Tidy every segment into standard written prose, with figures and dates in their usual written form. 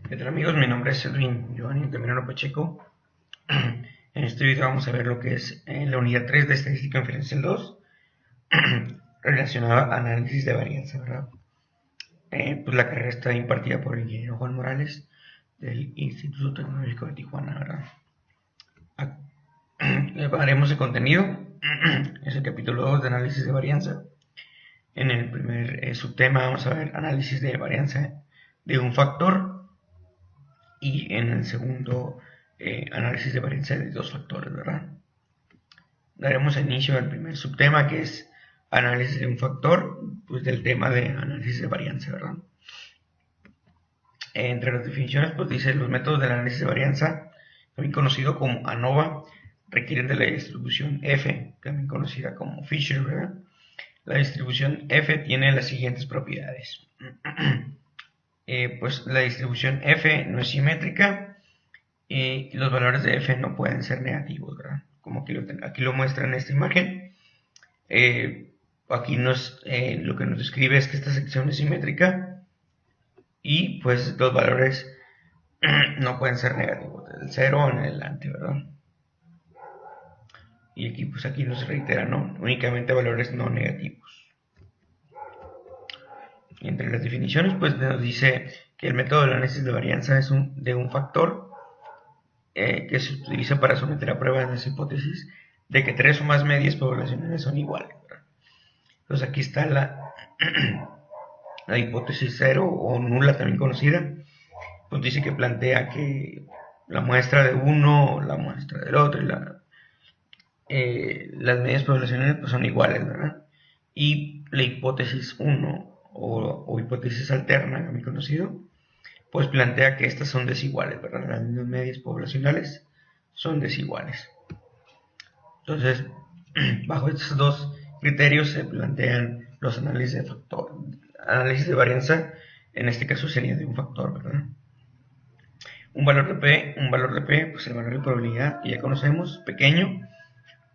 ¿Qué tal amigos? Mi nombre es Edwin Giovanni Altamirano Pacheco. En este video vamos a ver lo que es la unidad 3 de Estadística Inferencial 2 relacionada a análisis de varianza, ¿verdad? Pues la carrera está impartida por el ingeniero Juan Morales del Instituto Tecnológico de Tijuana, ¿verdad? Haremos el contenido, es el capítulo 2 de análisis de varianza. En el primer subtema vamos a ver análisis de varianza de un factor y en el segundo análisis de varianza de dos factores, ¿verdad? Daremos inicio al primer subtema que es análisis de un factor, pues del tema de análisis de varianza, ¿verdad? Entre las definiciones, pues dice los métodos del análisis de varianza, también conocido como ANOVA, requieren de la distribución F, también conocida como Fisher, ¿verdad? La distribución F tiene las siguientes propiedades. Pues la distribución F no es simétrica y los valores de F no pueden ser negativos, ¿verdad? Como aquí lo muestra en esta imagen. Aquí lo que nos describe es que esta sección es simétrica y pues los valores no pueden ser negativos, del 0 en adelante, ¿verdad? Y aquí pues aquí nos reitera, ¿no? Únicamente valores no negativos. Y entre las definiciones pues nos dice que el método de análisis de varianza es de un factor que se utiliza para someter a prueba en esa hipótesis de que tres o más medias poblacionales son iguales, ¿verdad? Entonces aquí está la hipótesis cero o nula también conocida, pues dice que plantea que la muestra de uno, la muestra del otro y las medias poblacionales pues son iguales, ¿verdad? Y la hipótesis uno o hipótesis alterna, también conocido, pues plantea que estas son desiguales, ¿verdad? Las mismas medias poblacionales son desiguales. Entonces, bajo estos dos criterios se plantean los análisis de factor. Análisis de varianza, en este caso sería de un factor, ¿verdad? Un valor de P, pues el valor de probabilidad que ya conocemos, pequeño,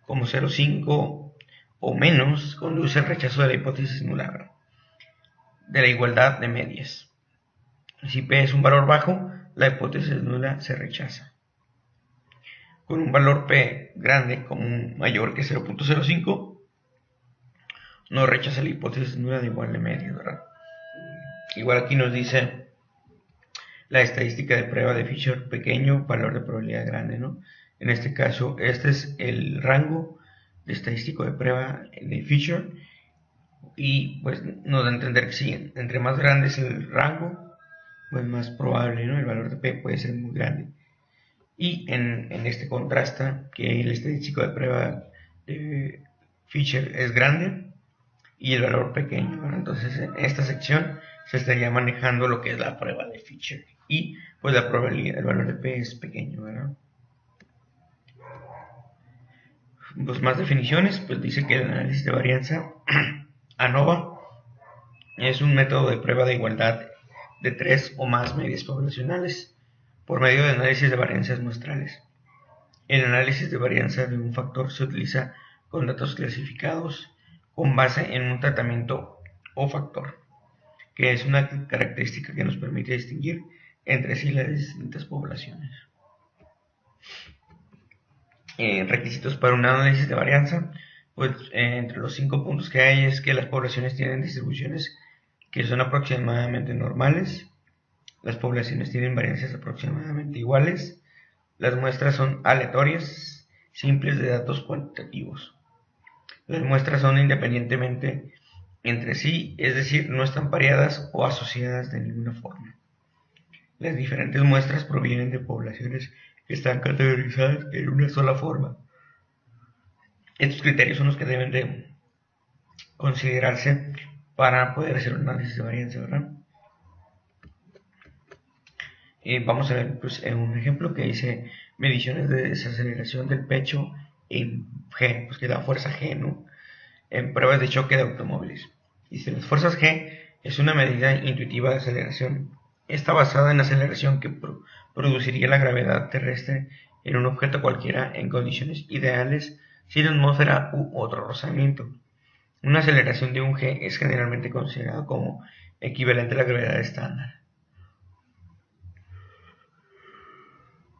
como 0,5 o menos, conduce al rechazo de la hipótesis nula, ¿verdad? De la igualdad de medias. Si P es un valor bajo, la hipótesis nula se rechaza. Con un valor P grande como mayor que 0,05, no rechaza la hipótesis nula de igual de medias, ¿verdad? Igual aquí nos dice la estadística de prueba de Fisher pequeño, valor de probabilidad grande, ¿no? En este caso, este es el rango de estadístico de prueba de Fisher y pues nos da a entender que sí, entre más grande es el rango, pues más probable, ¿no? El valor de P puede ser muy grande. Y en este contrasta que el estadístico de prueba de Fisher es grande y el valor pequeño, ¿verdad? Entonces en esta sección se estaría manejando lo que es la prueba de Fisher y pues la probabilidad, el valor de P es pequeño, ¿verdad? Pues más definiciones, pues dice que el análisis de varianza ANOVA es un método de prueba de igualdad de tres o más medias poblacionales por medio de análisis de varianzas muestrales. El análisis de varianza de un factor se utiliza con datos clasificados con base en un tratamiento o factor, que es una característica que nos permite distinguir entre sí las distintas poblaciones. Requisitos para un análisis de varianza, pues entre los 5 puntos que hay es que las poblaciones tienen distribuciones que son aproximadamente normales, las poblaciones tienen varianzas aproximadamente iguales, las muestras son aleatorias, simples de datos cuantitativos. Las muestras son independientemente entre sí, es decir, no están pareadas o asociadas de ninguna forma. Las diferentes muestras provienen de poblaciones que están categorizadas en una sola forma. Estos criterios son los que deben de considerarse para poder hacer un análisis de varianza, ¿verdad? Vamos a ver pues, un ejemplo que dice mediciones de desaceleración del pecho en G, pues que da fuerza G, ¿no? En pruebas de choque de automóviles. Dice, las fuerzas G es una medida intuitiva de aceleración. Está basada en la aceleración que produciría la gravedad terrestre en un objeto cualquiera en condiciones ideales sin atmósfera u otro rozamiento. Una aceleración de un G es generalmente considerada como equivalente a la gravedad estándar.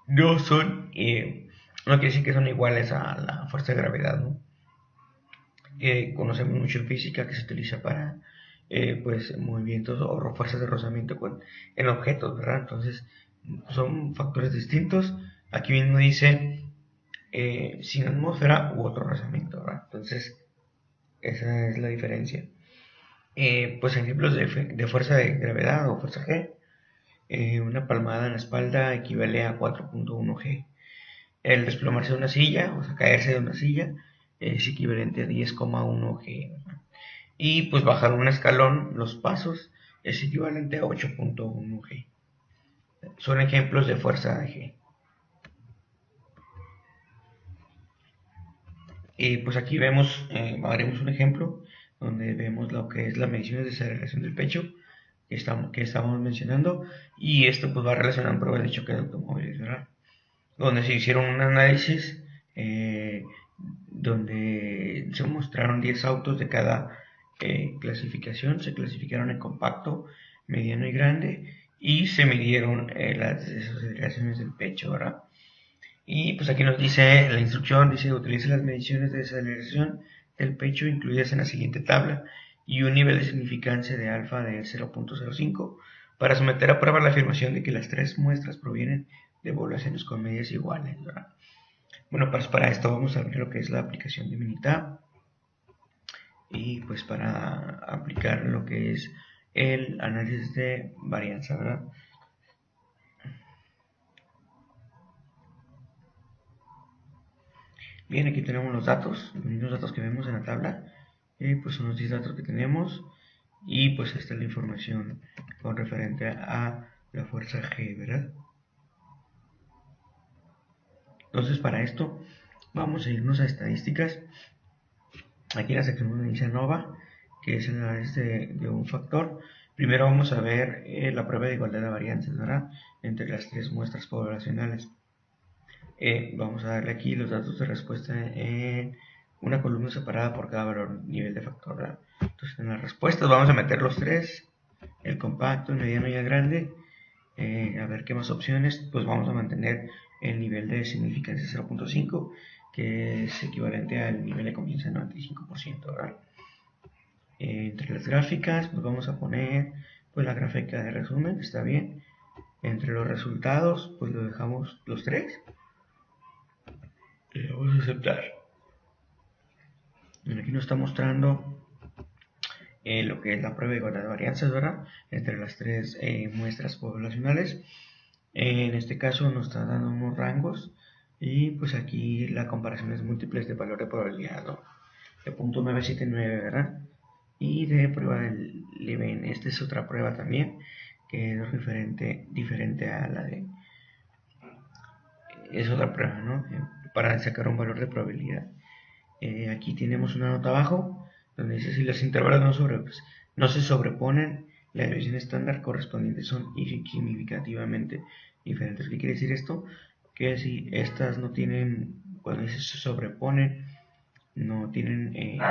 no son, no quiere decir que son iguales a la fuerza de gravedad, ¿no? Conocemos mucho en física que se utiliza para pues movimientos o fuerzas de rozamiento en objetos, ¿verdad? Entonces son factores distintos. Aquí mismo dice sin atmósfera u otro rozamiento, ¿verdad? Entonces esa es la diferencia. Pues ejemplos de fuerza de gravedad o fuerza G. Una palmada en la espalda equivale a 4.1 G. El desplomarse de una silla, o sea, caerse de una silla, es equivalente a 10,1 G. Y pues bajar un escalón, los pasos, es equivalente a 8.1 G. Son ejemplos de fuerza G. Y pues aquí vemos, haremos un ejemplo donde vemos lo que es la medición de desaceleración del pecho que estamos mencionando, y esto pues va a relacionar con pruebas de choque de automóviles, ¿verdad? Donde se hicieron un análisis donde se mostraron 10 autos de cada clasificación, se clasificaron en compacto, mediano y grande, y se midieron las desaceleraciones del pecho, ¿verdad? Y pues aquí nos dice, la instrucción dice, utilice las mediciones de desaceleración del pecho incluidas en la siguiente tabla y un nivel de significancia de alfa de 0.05 para someter a prueba la afirmación de que las tres muestras provienen de poblaciones con medias iguales, ¿verdad? Bueno, pues para esto vamos a ver lo que es la aplicación de Minitab y pues para aplicar lo que es el análisis de varianza, ¿verdad? Bien, aquí tenemos los datos, los mismos datos que vemos en la tabla, pues son los 10 datos que tenemos y pues esta es la información con referente a la fuerza G, ¿verdad? Entonces para esto vamos a irnos a estadísticas. Aquí la sección donde dice ANOVA, que es el análisis de un factor. Primero vamos a ver la prueba de igualdad de varianzas, ¿verdad? Entre las tres muestras poblacionales. Vamos a darle aquí los datos de respuesta en una columna separada por cada valor nivel de factor, ¿verdad? Entonces en las respuestas vamos a meter los tres, el compacto, el mediano y el grande. A ver qué más opciones, pues vamos a mantener el nivel de significancia 0.5, que es equivalente al nivel de confianza del 95%, ¿verdad? Entre las gráficas, pues vamos a poner pues la gráfica de resumen, está bien. Entre los resultados, pues lo dejamos los tres. Le vamos a aceptar. Aquí nos está mostrando lo que es la prueba de igualdad de varianzas, ¿verdad? Entre las tres muestras poblacionales. En este caso nos está dando unos rangos y pues aquí la comparación es múltiples de valor de probabilidad, ¿no? De .979, ¿verdad? Y de prueba del Leven. Esta es otra prueba también que es diferente a la de... Es otra prueba, ¿no? Para sacar un valor de probabilidad. Aquí tenemos una nota abajo donde dice si los intervalos no se sobreponen, la desviación estándar correspondiente son significativamente diferentes. ¿Qué quiere decir esto? Que si estas no tienen, cuando dice se sobreponen, no tienen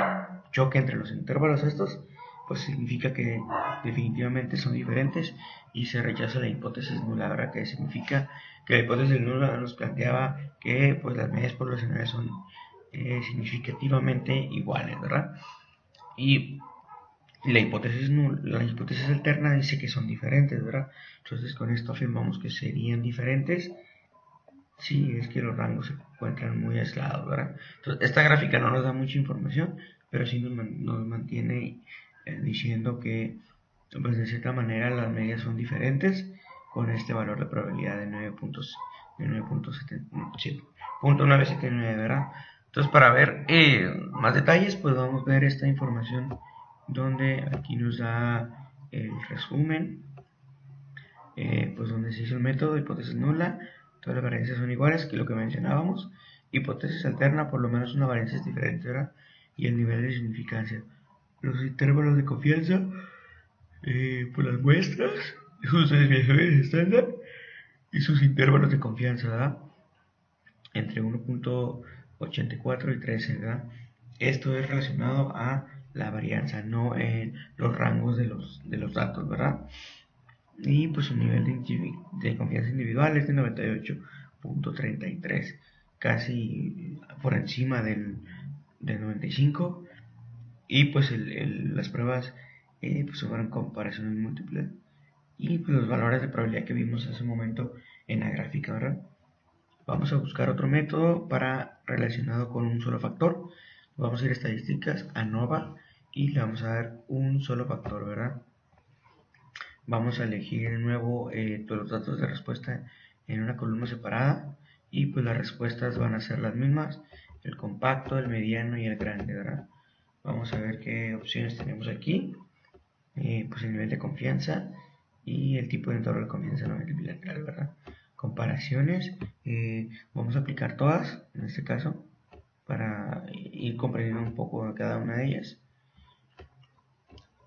choque entre los intervalos estos, pues significa que definitivamente son diferentes y se rechaza la hipótesis nula, ¿verdad? Que significa que la hipótesis nula nos planteaba que pues las medias poblacionales son significativamente iguales, ¿verdad? Y la hipótesis alterna dice que son diferentes, ¿verdad? Entonces con esto afirmamos que serían diferentes si es que los rangos se encuentran muy aislados, ¿verdad? Entonces esta gráfica no nos da mucha información, pero sí nos mantiene diciendo que pues de cierta manera las medias son diferentes con este valor de probabilidad de 9.979, ¿verdad? Entonces para ver más detalles pues vamos a ver esta información donde aquí nos da el resumen, pues donde se hizo el método, hipótesis nula, todas las varianzas son iguales, que lo que mencionábamos, hipótesis alterna, por lo menos una varianza es diferente, ¿verdad? Y el nivel de significancia. Los intervalos de confianza, por las muestras, sus desviaciones estándar y sus intervalos de confianza, ¿verdad? Entre 1.84 y 13, ¿verdad? Esto es relacionado a la varianza, no en los rangos de los datos, ¿verdad? Y pues su nivel de confianza individual es de 98 .33, casi por encima del 95. Y pues las pruebas pues fueron comparaciones múltiples y pues los valores de probabilidad que vimos hace un momento en la gráfica, ¿verdad? Vamos a buscar otro método para relacionado con un solo factor. Vamos a ir a estadísticas, ANOVA, y le vamos a dar un solo factor, ¿verdad? Vamos a elegir de nuevo todos los datos de respuesta en una columna separada y pues las respuestas van a ser las mismas, el compacto, el mediano y el grande, ¿verdad? Vamos a ver qué opciones tenemos aquí. Pues el nivel de confianza y el tipo de entorno de confianza, no el bilateral, ¿verdad? Comparaciones, vamos a aplicar todas en este caso para ir comprendiendo un poco cada una de ellas.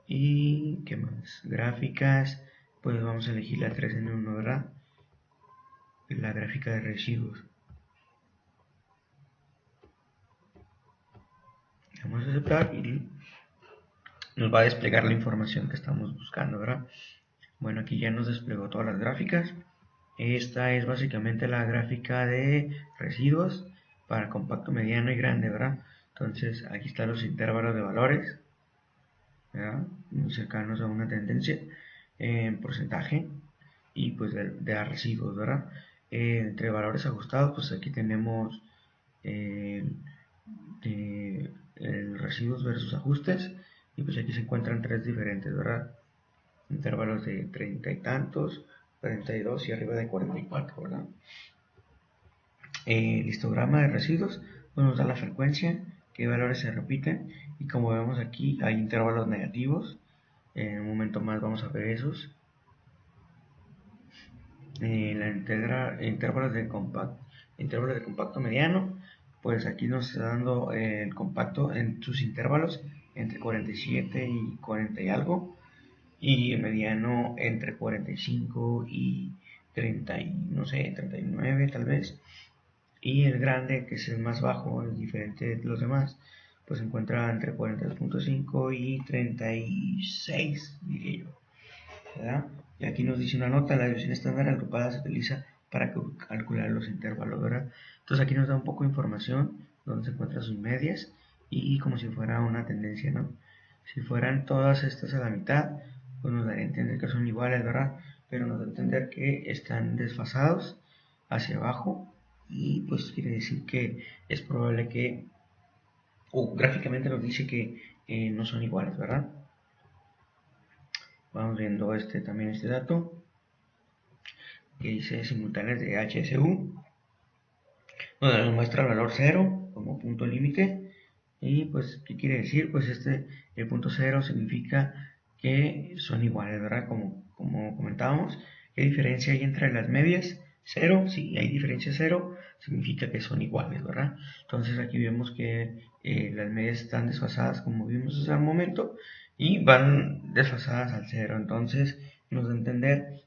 Y qué más, gráficas, pues vamos a elegir la 3 en 1, ¿verdad? La gráfica de residuos. Vamos a aceptar y nos va a desplegar la información que estamos buscando, ¿verdad? Bueno, aquí ya nos desplegó todas las gráficas. Esta es básicamente la gráfica de residuos para compacto, mediano y grande, ¿verdad? Entonces aquí están los intervalos de valores, ¿verdad? Muy cercanos a una tendencia en porcentaje y pues de residuos, ¿verdad? Entre valores ajustados, pues aquí tenemos eh, residuos versus ajustes y pues aquí se encuentran tres diferentes, ¿verdad? Intervalos de 30 y tantos, 42 y arriba de 44, ¿verdad? El histograma de residuos pues nos da la frecuencia, qué valores se repiten y como vemos aquí hay intervalos negativos. En un momento más vamos a ver esos. Intervalos de compacto mediano, pues aquí nos está dando el compacto en sus intervalos entre 47 y 40 y algo, y el mediano entre 45 y 30 y no sé, 39 tal vez, y el grande, que es el más bajo, es diferente de los demás, pues se encuentra entre 42.5 y 36, diría yo, ¿verdad? Y aquí nos dice una nota, la desviación estándar agrupada se utiliza para calcular los intervalos, ¿verdad? Entonces aquí nos da un poco de información donde se encuentran sus medias y como si fuera una tendencia, ¿no? Si fueran todas estas a la mitad, pues nos daría a entender que son iguales, ¿verdad? Pero nos da a entender que están desfasados hacia abajo y pues quiere decir que es probable que, o gráficamente nos dice que no son iguales, ¿verdad? Vamos viendo también este dato que dice simultáneas de HSU, donde nos muestra el valor 0 como punto límite. Y pues, ¿qué quiere decir? Pues el punto 0 significa que son iguales, ¿verdad? Como comentábamos, ¿qué diferencia hay entre las medias? 0, si hay diferencia 0, significa que son iguales, ¿verdad? Entonces aquí vemos que las medias están desfasadas como vimos hace un momento y van desfasadas al 0, entonces nos da a entender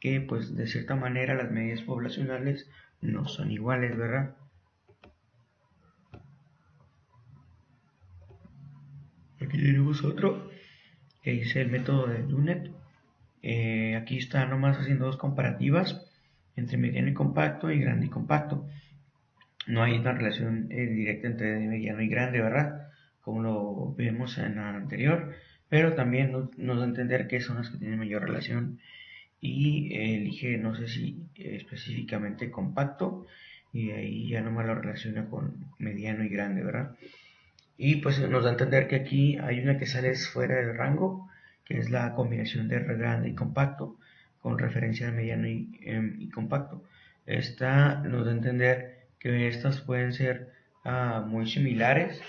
que pues de cierta manera las medias poblacionales no son iguales, ¿verdad? Aquí tenemos otro que dice el método de Dunet. Aquí está nomás haciendo dos comparativas entre mediano y compacto y grande y compacto. No hay una relación directa entre mediano y grande, ¿verdad? Como lo vemos en la anterior, pero también nos da a entender que son las que tienen mayor relación y elige, no sé si específicamente compacto, y ahí ya nomás lo relaciona con mediano y grande, ¿verdad? Y pues nos da a entender que aquí hay una que sale fuera del rango, que es la combinación de grande y compacto, con referencia a mediano y compacto. Esta nos da a entender que estas pueden ser muy similares,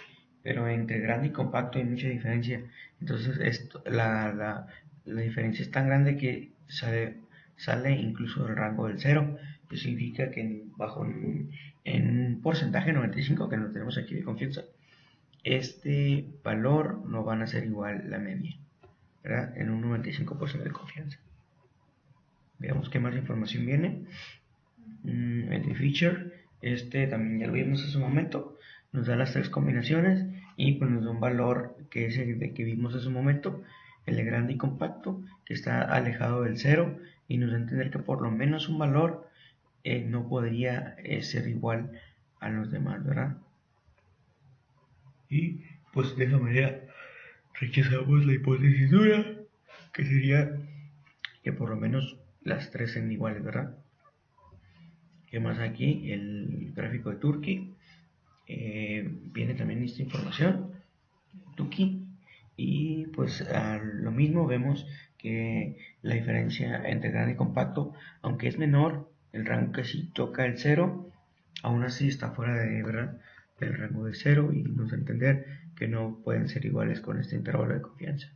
pero entre grande y compacto hay mucha diferencia. Entonces la diferencia es tan grande que sale incluso del rango del cero, que significa que en un porcentaje 95 que no tenemos aquí de confianza, este valor no van a ser igual la media, ¿verdad? En un 95% de confianza. Veamos qué más información viene. El feature, también ya lo vimos hace un momento, nos da las tres combinaciones y pues nos da un valor que es el de que vimos hace un momento, el de grande y compacto, que está alejado del cero y nos da a entender que por lo menos un valor no podría ser igual a los demás, ¿verdad? Y pues de esa manera rechazamos la hipótesis nula, que sería que por lo menos las tres sean iguales, ¿verdad? ¿Qué más aquí? El gráfico de Turkey. Viene también esta información, Turkey, y pues lo mismo vemos que la diferencia entre grande y compacto, aunque es menor, el rango que sí toca el 0, aún así está fuera de, ¿verdad?, del rango de 0 y nos da a entender que no pueden ser iguales con este intervalo de confianza.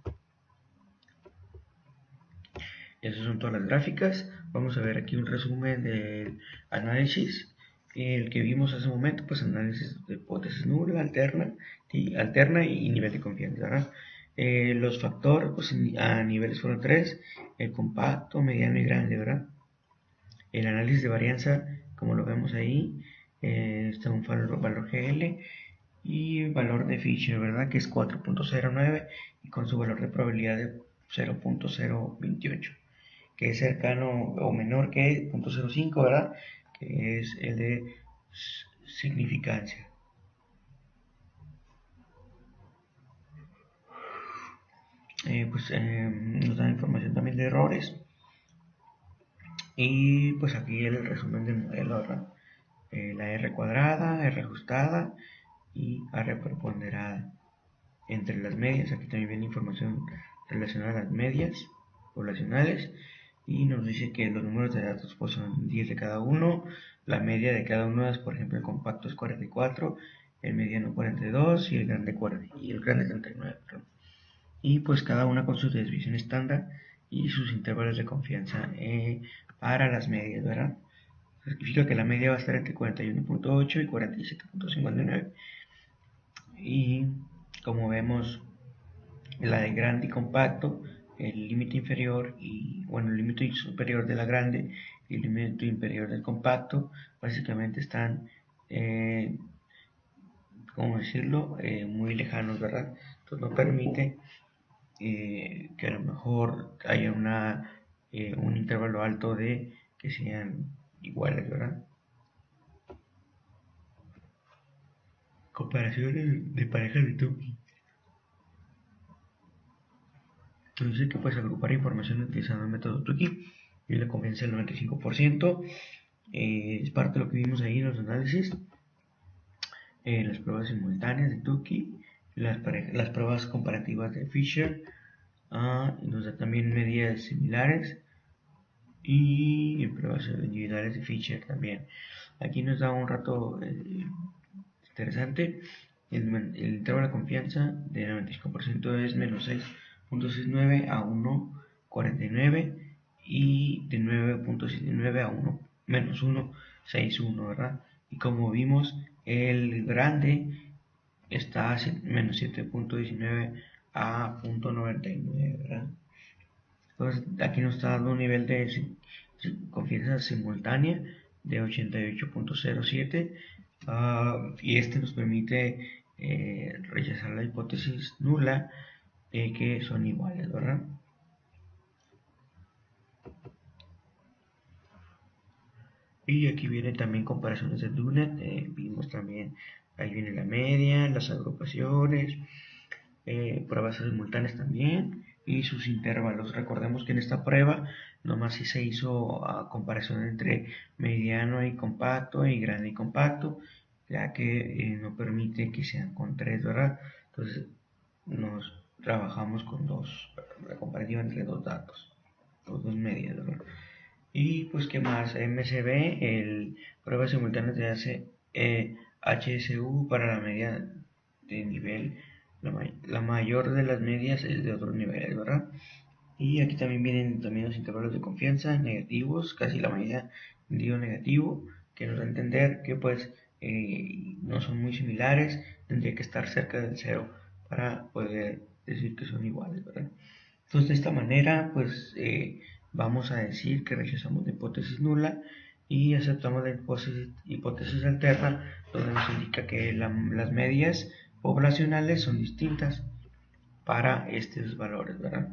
Esas son todas las gráficas. Vamos a ver aquí un resumen del análisis. El que vimos hace un momento, pues análisis de hipótesis nula, alterna y nivel de confianza, ¿verdad? Los factores, pues a niveles fueron tres: el compacto, mediano y grande, ¿verdad? El análisis de varianza, como lo vemos ahí, está un valor GL y valor de Fisher, ¿verdad?, que es 4.09 y con su valor de probabilidad de 0.028, que es cercano o menor que 0.05, ¿verdad?, que es el de significancia. Nos da información también de errores y pues aquí el resumen del modelo, ¿verdad? La R cuadrada, R ajustada y R preponderada. Entre las medias, aquí también viene información relacionada a las medias poblacionales y nos dice que los números de datos pues son 10 de cada uno, la media de cada uno es, por ejemplo, el compacto es 44, el mediano 42 y el grande 40, y el grande 39, perdón. Y pues cada una con su desviación estándar y sus intervalos de confianza para las medias, ¿verdad? Significa que la media va a estar entre 41.8 y 47.59. Y como vemos, la de grande y compacto, el límite inferior y, bueno, el límite superior de la grande y el límite inferior del compacto, básicamente están, ¿cómo decirlo?, muy lejanos, ¿verdad? Entonces no permite que a lo mejor haya un intervalo alto de que sean iguales, ¿verdad? Comparaciones de parejas de Tukey. Entonces que puedes agrupar información utilizando el método Tukey y la confianza del 95%. Es parte de lo que vimos ahí en los análisis. Las pruebas simultáneas de Tukey, las pruebas comparativas de Fisher, nos da también medidas similares y pruebas individuales de Fisher también. Aquí nos da un rato interesante. El intervalo de confianza de 95% es menos 6.69 a 1.49 y de 9.79 a 1 menos 1.61, ¿verdad? Y como vimos, el grande está a menos 7.19 a 0.99, ¿verdad? Entonces aquí nos está dando un nivel de confianza simultánea de 88.07, y este nos permite rechazar la hipótesis nula que son iguales, ¿verdad? Y aquí vienen también comparaciones de Dunet, vimos también, ahí viene la media, las agrupaciones, pruebas simultáneas también y sus intervalos. Recordemos que en esta prueba nomás sí se hizo comparación entre mediano y compacto y grande y compacto, ya que no permite que sean con tres, ¿verdad? Entonces nos trabajamos con la comparativa entre dos datos, dos medias, ¿verdad? Y pues qué más, MCB, pruebas simultáneas de HSU para la media de nivel. La mayor de las medias es de otros niveles, ¿verdad? Y aquí también vienen también los intervalos de confianza negativos, casi la mayoría dio negativo, que nos da a entender que pues no son muy similares, tendría que estar cerca del cero para poder decir que son iguales, ¿verdad? Entonces de esta manera pues vamos a decir que rechazamos la hipótesis nula y aceptamos la hipótesis alterna, donde nos indica que las medias poblacionales son distintas para estos valores, ¿verdad?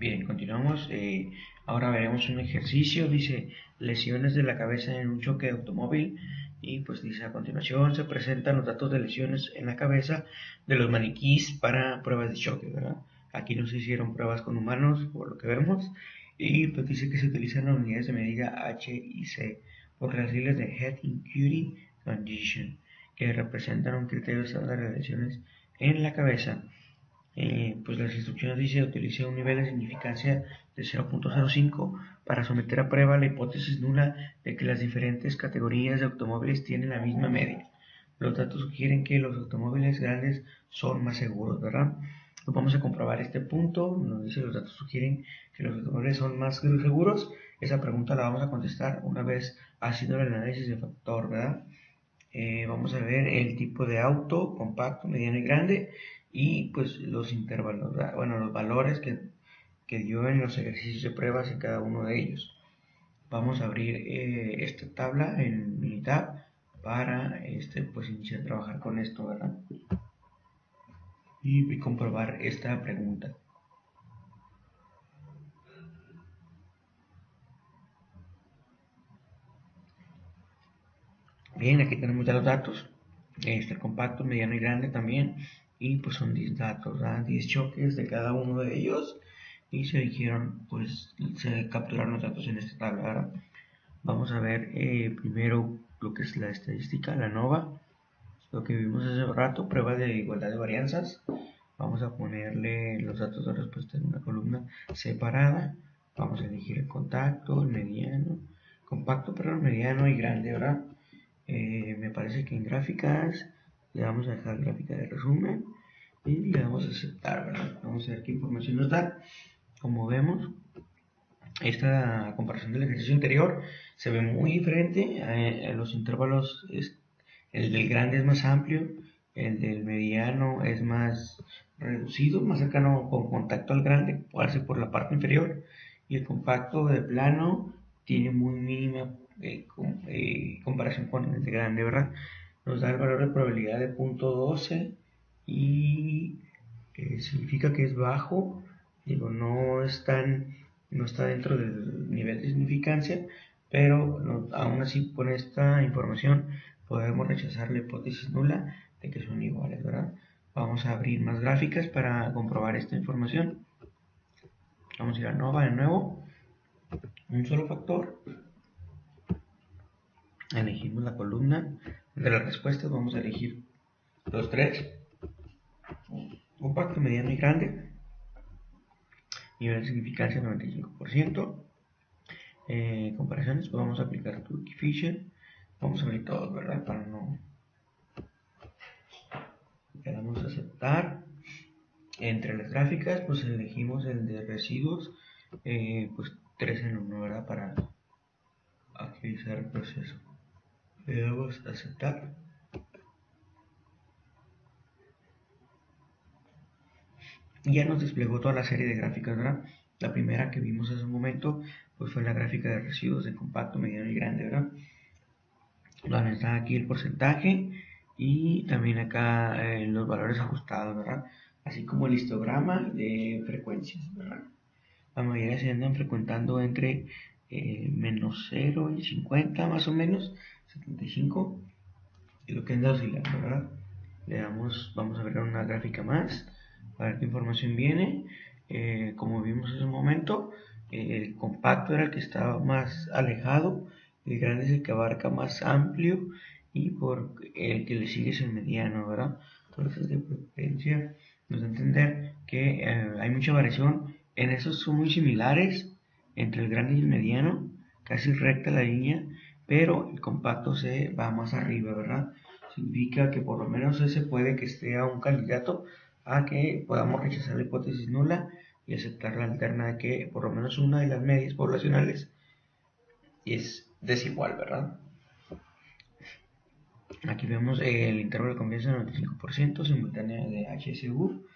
Bien, continuamos. Ahora veremos un ejercicio. Dice lesiones de la cabeza en un choque de automóvil. Y pues dice a continuación se presentan los datos de lesiones en la cabeza de los maniquís para pruebas de choque, ¿verdad? Aquí no se hicieron pruebas con humanos, por lo que vemos. Y pues dice que se utilizan las unidades de medida H y C por las siglas de Head Injury Condition, que representan un criterio estándar de lesiones en la cabeza. Pues las instrucciones dice utilice un nivel de significancia de 0.05 para someter a prueba la hipótesis nula de que las diferentes categorías de automóviles tienen la misma media. Los datos sugieren que los automóviles grandes son más seguros, ¿verdad? Pues vamos a comprobar este punto. Nos dice los datos sugieren que los automóviles son más seguros. Esa pregunta la vamos a contestar una vez haciendo el análisis de factor, ¿verdad? Vamos a ver el tipo de auto, compacto, mediano y grande, y pues los intervalos, ¿verdad? Bueno, los valores que dio en los ejercicios de pruebas en cada uno de ellos. Vamos a abrir esta tabla en Minitab para pues iniciar a trabajar con esto, ¿verdad? Y comprobar esta pregunta. Bien, aquí tenemos ya los datos. El compacto, mediano y grande también. Y pues son 10 datos, ¿verdad? 10 choques de cada uno de ellos. Y se eligieron, pues se capturaron los datos en esta tabla, ¿verdad? Vamos a ver primero lo que es la estadística, la ANOVA. Lo que vimos hace rato, prueba de igualdad de varianzas. Vamos a ponerle los datos de respuesta en una columna separada. Vamos a elegir el contacto, el mediano, compacto, perdón, mediano y grande, ¿verdad? Me parece que en gráficas le vamos a dejar gráfica de resumen y le damos a aceptar, ¿verdad? Vamos a ver qué información nos da. Como vemos, esta comparación del ejercicio anterior se ve muy diferente. Los intervalos, el del grande es más amplio, el del mediano es más reducido, más cercano con contacto al grande, puede ser por la parte inferior, y el compacto de plano tiene muy mínima comparación con el de grande, ¿verdad? Nos da el valor de probabilidad de 0.12 y significa que es bajo, digo, no está dentro del nivel de significancia, pero aún así con esta información podemos rechazar la hipótesis nula de que son iguales, ¿verdad? Vamos a abrir más gráficas para comprobar esta información. Vamos a ir a NOVA de nuevo, un solo factor, elegimos la columna de las respuestas, vamos a elegir los tres, compacto, mediano y grande, nivel de significancia 95%, comparaciones, pues vamos a aplicar Turkey Fisher, vamos a abrir todos, ¿verdad? Para no, le damos a aceptar. Entre las gráficas, pues elegimos el de residuos, pues 3 en 1, ¿verdad? Para agilizar el proceso. Le damos a aceptar. Y ya nos desplegó toda la serie de gráficas, ¿verdad? La primera que vimos hace un momento, pues fue la gráfica de residuos de compacto, mediano y grande, ¿verdad? Donde está aquí el porcentaje y también acá los valores ajustados, ¿verdad? Así como el histograma de frecuencias, ¿verdad? La mayoría se andan frecuentando entre menos 0 y 50 más o menos, 75, y lo que anda oscilando, ¿verdad? Le damos, vamos a ver una gráfica más, a ver qué información viene. Como vimos hace un momento, el compacto era el que estaba más alejado, el grande es el que abarca más amplio y por el que le sigue es el mediano, ¿verdad? Entonces de preferencia nos da a entender que hay mucha variación. En esos son muy similares entre el grande y el mediano, casi recta la línea, pero el compacto se va más arriba, ¿verdad? Significa que por lo menos ese puede que esté a un candidato a que podamos rechazar la hipótesis nula y aceptar la alterna de que por lo menos una de las medias poblacionales es desigual, ¿verdad? Aquí vemos el intervalo de confianza 95% simultánea de HSU.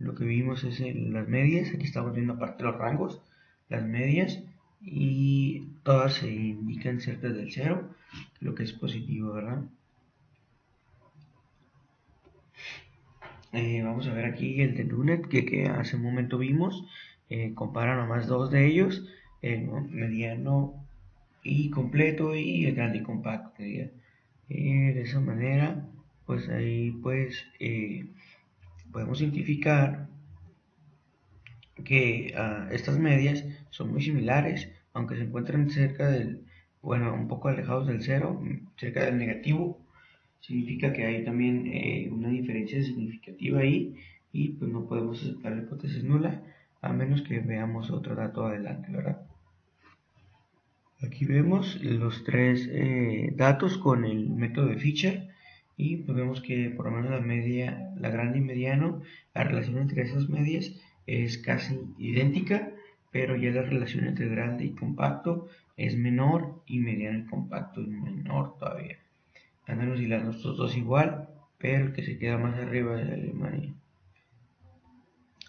Lo que vimos es las medias, aquí estamos viendo aparte los rangos, las medias, y todas se indican cerca del 0, lo que es positivo, ¿verdad? Vamos a ver aquí el de Dunet que hace un momento vimos. compara nomás dos de ellos, el mediano y completo y el grande y compacto. De esa manera, pues ahí pues podemos identificar que estas medias son muy similares, aunque se encuentran cerca del, bueno, un poco alejados del cero, cerca del negativo. Significa que hay también una diferencia significativa ahí y pues no podemos aceptar la hipótesis nula a menos que veamos otro dato adelante, ¿verdad? Aquí vemos los tres datos con el método de Fisher y pues vemos que por lo menos la media, la grande y mediano, la relación entre esas medias es casi idéntica, pero ya la relación entre grande y compacto es menor y mediano y compacto es menor todavía. Andan oscilando estos dos igual, pero el que se queda más arriba es Alemania.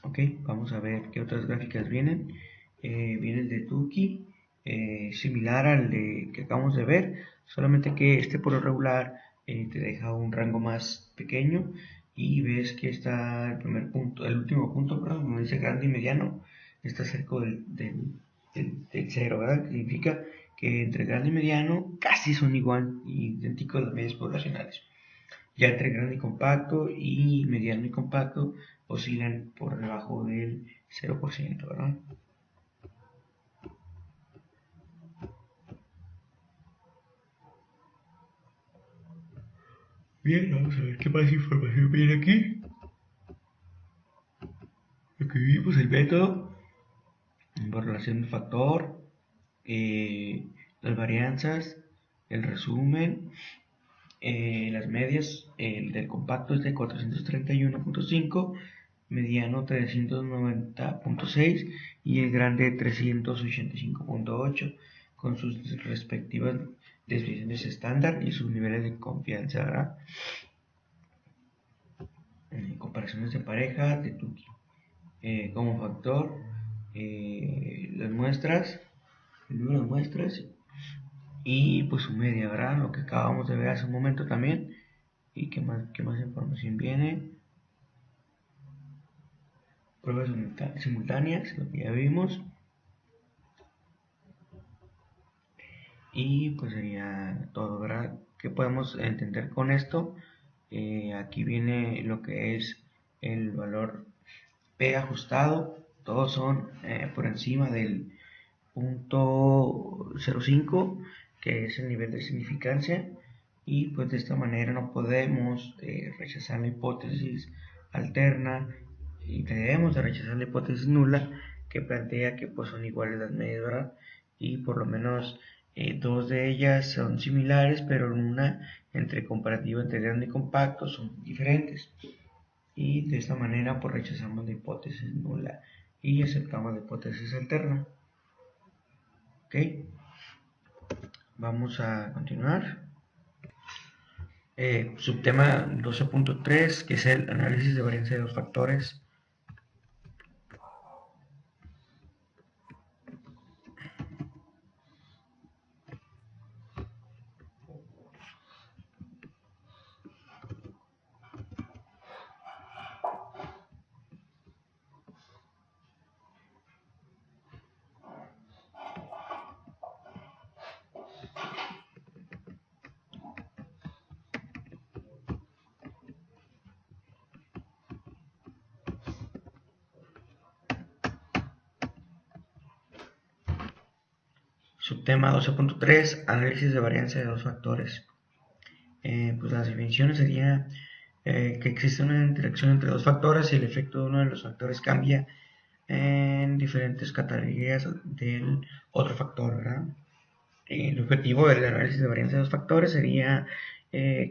Ok, vamos a ver qué otras gráficas vienen. Viene el de Tukey, similar al de que acabamos de ver, solamente que este por lo regular te deja un rango más pequeño y ves que está el primer punto, el último punto, perdón, como dice grande y mediano, está cerca del cero, ¿verdad? Que significa que entre grande y mediano casi son igual, idénticos las medias poblacionales. Ya entre grande y compacto y mediano y compacto oscilan por debajo del 0%, ¿verdad? Bien, vamos a ver qué más información viene aquí. Aquí vimos el método por relación del factor, las varianzas, el resumen, las medias, el del compacto es de 431.5, mediano 390.6 y el grande 385.8 con sus respectivas desviaciones estándar y sus niveles de confianza, ¿verdad? Comparaciones de pareja de Tukey. Como factor, las muestras, el número de muestras y pues su media, ¿verdad? Lo que acabamos de ver hace un momento también. ¿Y qué más información viene? Pruebas simultáneas, lo que ya vimos. Y pues sería todo, ¿verdad? ¿Qué podemos entender con esto? Aquí viene lo que es el valor P ajustado. Todos son por encima del punto 0,5, que es el nivel de significancia. Y pues de esta manera no podemos rechazar la hipótesis alterna y debemos de rechazar la hipótesis nula que plantea que pues son iguales las medias, ¿verdad? Y por lo menos dos de ellas son similares, pero en una entre comparativa entre grande y compacto son diferentes. Y de esta manera pues rechazamos la hipótesis nula y aceptamos la hipótesis alterna. Ok, vamos a continuar. Subtema 12.3, que es el análisis de varianza de los factores. Subtema 12.3, análisis de varianza de dos factores. Pues las definiciones sería que existe una interacción entre dos factores y el efecto de uno de los factores cambia en diferentes categorías del otro factor, ¿verdad? El objetivo del análisis de varianza de dos factores sería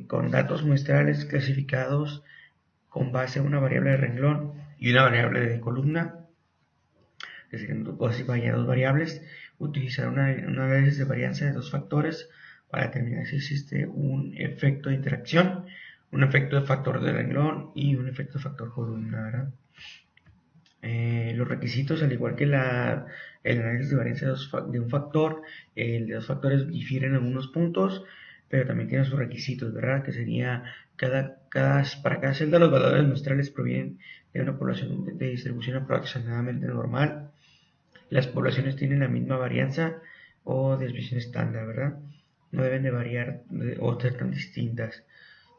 con datos muestrales clasificados con base a una variable de renglón y una variable de columna, es decir, dos variables, utilizar un análisis de varianza de dos factores para determinar si existe un efecto de interacción, un efecto de factor de renglón y un efecto de factor columna, ¿verdad? Los requisitos, al igual que el análisis de varianza de un factor, el de dos factores difieren en algunos puntos, pero también tiene sus requisitos, ¿verdad? Que sería para cada celda los valores muestrales provienen de una población de distribución aproximadamente normal. las poblaciones tienen la misma varianza o desviación estándar, ¿verdad? No deben de variar o ser tan distintas.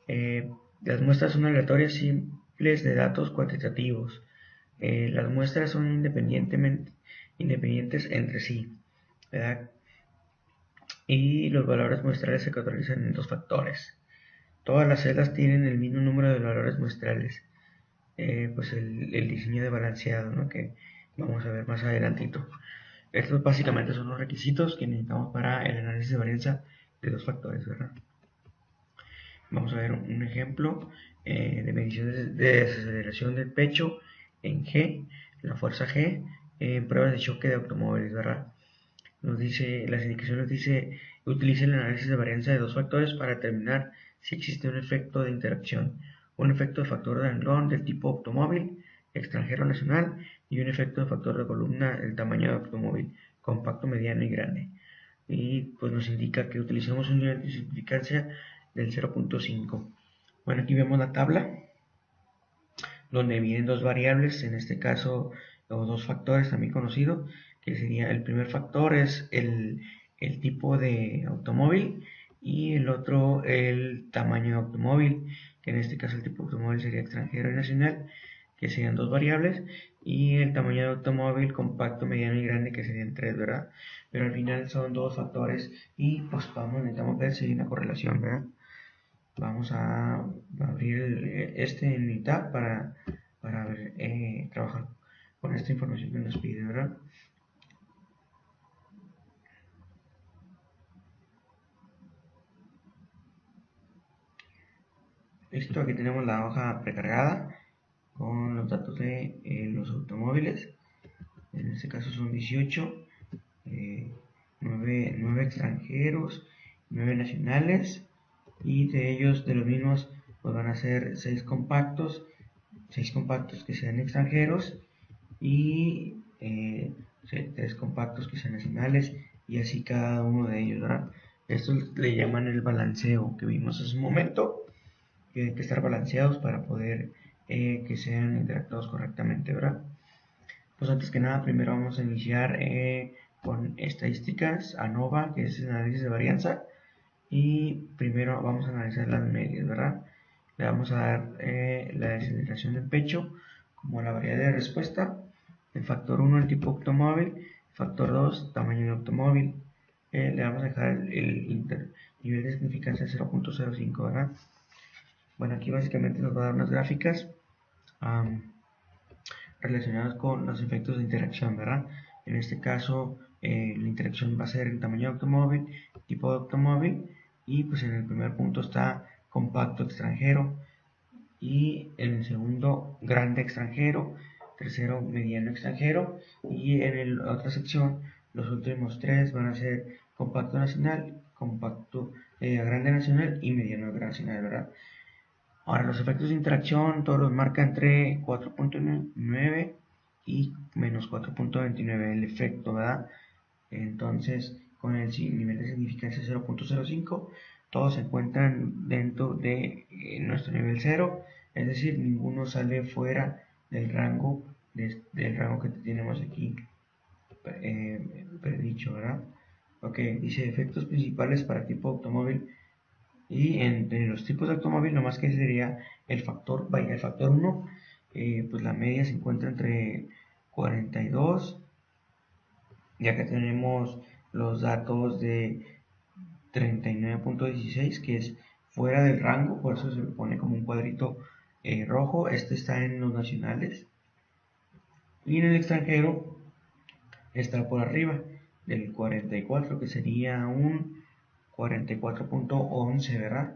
Las muestras son aleatorias simples de datos cuantitativos. Las muestras son independientes entre sí, ¿verdad? Y los valores muestrales se categorizan en dos factores. Todas las celdas tienen el mismo número de valores muestrales. Pues el diseño de balanceado, ¿no? Que vamos a ver más adelantito. Estos básicamente son los requisitos que necesitamos para el análisis de varianza de dos factores, ¿verdad? Vamos a ver un ejemplo de medición de desaceleración del pecho en G, la fuerza G, en pruebas de choque de automóviles, ¿verdad? Nos dice, las indicaciones nos dice, utilice el análisis de varianza de dos factores para determinar si existe un efecto de interacción, un efecto de factor de renglón del tipo automóvil, extranjero nacional, y un efecto de factor de columna del tamaño de automóvil, compacto, mediano y grande. Y pues nos indica que utilicemos un nivel de simplificancia del 0.5. Bueno, aquí vemos la tabla donde vienen dos variables, en este caso, o dos factores también conocidos, que sería el primer factor es el tipo de automóvil y el otro el tamaño de automóvil, que en este caso el tipo de automóvil sería extranjero y nacional, que serían dos variables, y el tamaño de automóvil compacto, mediano y grande, que serían tres, ¿verdad? Pero al final son dos factores y pues necesitamos ver si hay una correlación, ¿verdad? Vamos a abrir este en mi tab para ver, trabajar con esta información que nos pide, ¿verdad? Listo, aquí tenemos la hoja precargada con los datos de los automóviles. En este caso son 18, 9 extranjeros, 9 nacionales, y de ellos, de los mismos, pues van a ser 6 compactos que sean extranjeros y 3 compactos que sean nacionales, y así cada uno de ellos, ¿verdad? Esto le llaman el balanceo que vimos hace un momento, que hay que estar balanceados para poder que sean interactuados correctamente, ¿verdad? Pues antes que nada, primero vamos a iniciar con estadísticas, ANOVA, que es el análisis de varianza, y primero vamos a analizar las medias, ¿verdad? Le vamos a dar la desaceleración del pecho como la variable de respuesta, el factor 1 el tipo automóvil, factor 2 tamaño de automóvil. Le vamos a dejar el nivel de significancia 0.05, ¿verdad? Bueno, aquí básicamente nos va a dar unas gráficas relacionadas con los efectos de interacción, ¿verdad? En este caso, la interacción va a ser el tamaño de automóvil, tipo de automóvil, y pues en el primer punto está compacto extranjero, y en el segundo grande extranjero, tercero mediano extranjero, y en la otra sección los últimos tres van a ser compacto nacional, compacto grande nacional y mediano nacional, ¿verdad? Ahora los efectos de interacción todos los marca entre 4.9 y menos 4.29 el efecto, ¿verdad? Entonces, con el nivel de significancia 0.05, todos se encuentran dentro de nuestro nivel 0, es decir, ninguno sale fuera del rango, del rango que tenemos aquí predicho, ¿verdad? Ok, dice efectos principales para tipo automóvil, y entre los tipos de automóvil, nomás que sería el factor, vaya, el factor 1, pues la media se encuentra entre 42, ya que tenemos los datos de 39.16, que es fuera del rango, por eso se le pone como un cuadrito rojo. Este está en los nacionales, y en el extranjero está por arriba del 44, que sería un 44.11, ¿verdad?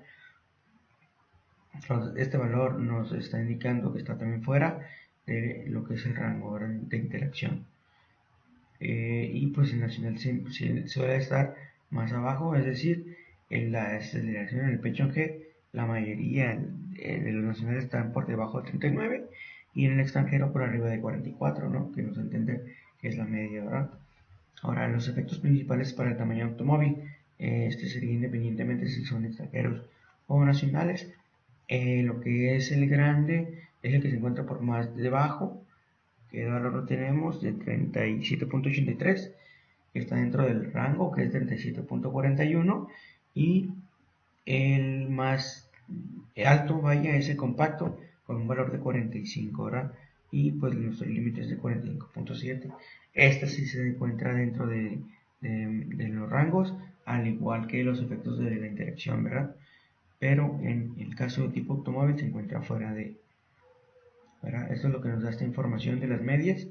Entonces, este valor nos está indicando que está también fuera de lo que es el rango de interacción. Y pues el nacional suele estar más abajo, es decir, en la aceleración en el pecho en G, la mayoría de los nacionales están por debajo de 39 y en el extranjero por arriba de 44, ¿no? Que nos entiende que es la media, ¿verdad? Ahora, los efectos principales para el tamaño de automóvil, este sería independientemente si son extranjeros o nacionales. Lo que es el grande es el que se encuentra por más debajo, ¿Qué valor lo tenemos? De 37.83, que está dentro del rango, que es 37.41, y el más alto, vaya, es el compacto, con un valor de 45, ¿verdad? Y pues nuestro límite es de 45.7. Esta sí se encuentra dentro de los rangos, al igual que los efectos de la interacción, ¿verdad? Pero en el caso de tipo automóvil se encuentra fuera de, ¿verdad? Esto es lo que nos da esta información de las medias.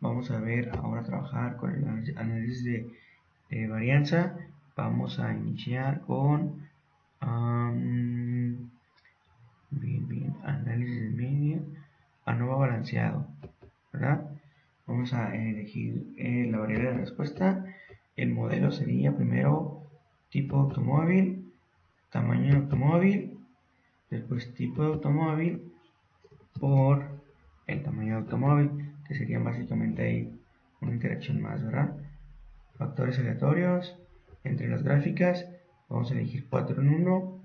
Vamos a ver ahora trabajar con el análisis de varianza. Vamos a iniciar con análisis de media, ANOVA balanceado, ¿verdad? Vamos a elegir la variable de respuesta. El modelo sería primero tipo automóvil, tamaño de automóvil, después tipo de automóvil por el tamaño de automóvil, que sería básicamente ahí una interacción más, ¿verdad? Factores aleatorios entre las gráficas. Vamos a elegir 4 en 1,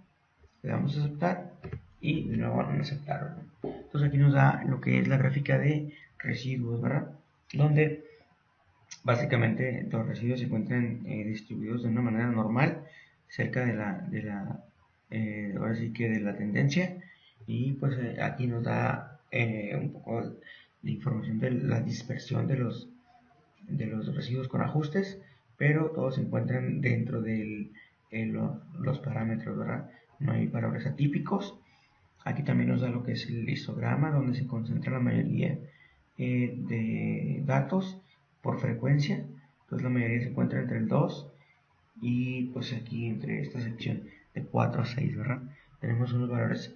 le damos a aceptar y de nuevo en aceptar, ¿no? Entonces aquí nos da lo que es la gráfica de residuos, ¿verdad? Donde básicamente los residuos se encuentran distribuidos de una manera normal cerca ahora sí que de la tendencia, y pues aquí nos da un poco de información de la dispersión de los residuos con ajustes, pero todos se encuentran dentro de los parámetros, ¿verdad? No hay valores atípicos. Aquí también nos da lo que es el histograma, donde se concentra la mayoría de datos por frecuencia. Entonces la mayoría se encuentra entre el 2 y pues aquí entre esta sección de 4 a 6, ¿verdad? Tenemos unos valores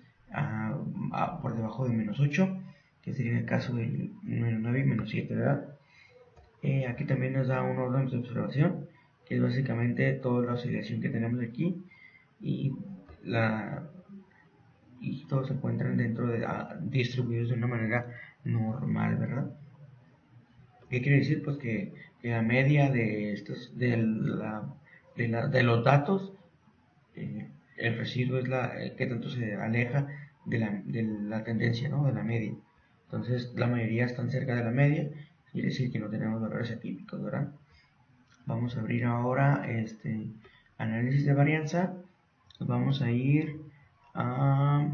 por debajo de -8, que sería el caso del -9 y -7, ¿verdad? Aquí también nos da un orden de observación, que es básicamente toda la oscilación que tenemos aquí, y todos se encuentran dentro de distribuidos de una manera normal, ¿verdad? ¿Qué quiere decir? Pues que la media de estos de los datos, el residuo es que tanto se aleja de la tendencia, ¿no? De la media. Entonces la mayoría están cerca de la media, quiere decir que no tenemos valores atípicos, ¿verdad? Vamos a abrir ahora este análisis de varianza. Vamos a ir a